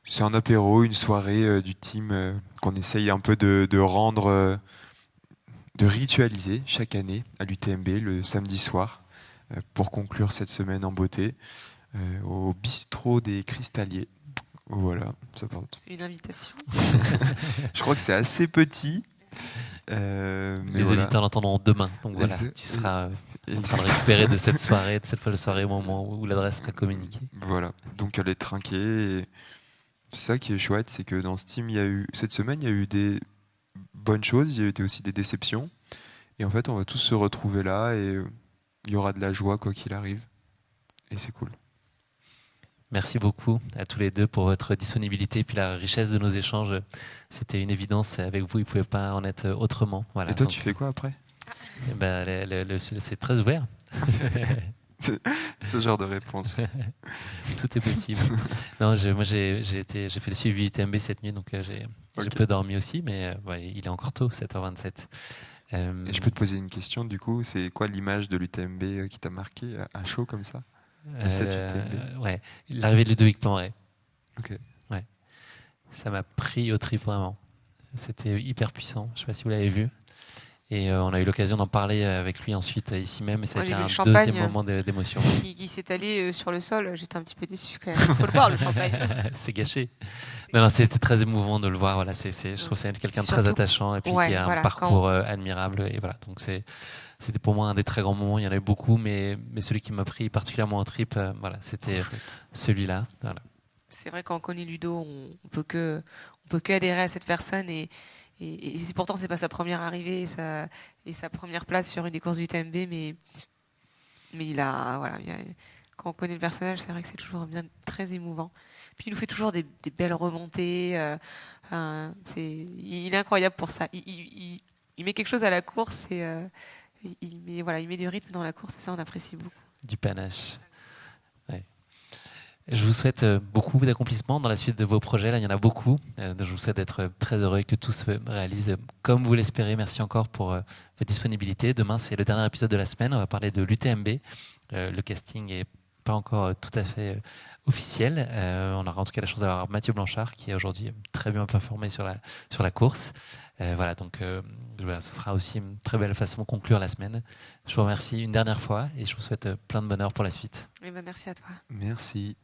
c'est un apéro, une soirée du team qu'on essaye un peu de de ritualiser chaque année à l'UTMB le samedi soir pour conclure cette semaine en beauté au bistrot des Cristalliers. Voilà, ça porte. C'est une invitation. Je crois que c'est assez petit. Les auditeurs l'entendront demain, donc voilà, tu seras en train de récupérer de cette soirée, de cette folle soirée au moment où l'adresse sera communiquée. Voilà, donc aller trinquer. Et c'est ça qui est chouette, c'est que dans ce team, cette semaine, il y a eu des bonnes choses, il y a eu aussi des déceptions. Et en fait, on va tous se retrouver là et il y aura de la joie quoi qu'il arrive. Et c'est cool. Merci beaucoup à tous les deux pour votre disponibilité et puis la richesse de nos échanges. C'était une évidence avec vous, il ne pouvait pas en être autrement. Voilà, et toi, tu fais quoi après ? C'est très ouvert. Ce genre de réponse. Tout est possible. Non, moi j'ai fait le suivi UTMB cette nuit, donc j'ai peu dormi aussi, mais il est encore tôt, 7h27. Et je peux te poser une question du coup, c'est quoi l'image de l'UTMB qui t'a marqué à chaud comme ça ? Ouais, l'arrivée de Ludovic Poinret. Ok. Ouais. Ça m'a pris au trip vraiment. C'était hyper puissant. Je ne sais pas si vous l'avez vu. Et on a eu l'occasion d'en parler avec lui ensuite ici même. Et ça a été un deuxième moment d'émotion. Qui s'est allé sur le sol. J'étais un petit peu déçu quand même. Il faut le voir, le champagne. C'est gâché. Non, c'était très émouvant de le voir. Voilà, je trouve que c'est quelqu'un de très attachant et puis qui a un parcours admirable. Et voilà, donc c'était pour moi un des très grands moments. Il y en a eu beaucoup, mais celui qui m'a pris particulièrement en trip, c'était celui-là. Voilà. C'est vrai, quand on connaît Ludo, on peut que adhérer à cette personne et pourtant c'est pas sa première arrivée et sa première place sur une des courses du TMB, mais quand on connaît le personnage, c'est vrai que c'est toujours bien très émouvant. Puis il nous fait toujours des belles remontées. Il est incroyable pour ça. Il met quelque chose à la course et il met du rythme dans la course et ça on apprécie beaucoup. Du panache. Ouais. Je vous souhaite beaucoup d'accomplissements dans la suite de vos projets. Là, il y en a beaucoup. Je vous souhaite d'être très heureux et que tout se réalise comme vous l'espérez. Merci encore pour votre disponibilité. Demain, c'est le dernier épisode de la semaine. On va parler de l'UTMB. Le casting est pas encore tout à fait officiel. On aura en tout cas la chance d'avoir Mathieu Blanchard qui a aujourd'hui très bien performé sur la course. Voilà, donc ce sera aussi une très belle façon de conclure la semaine. Je vous remercie une dernière fois et je vous souhaite plein de bonheur pour la suite. Merci à toi. Merci.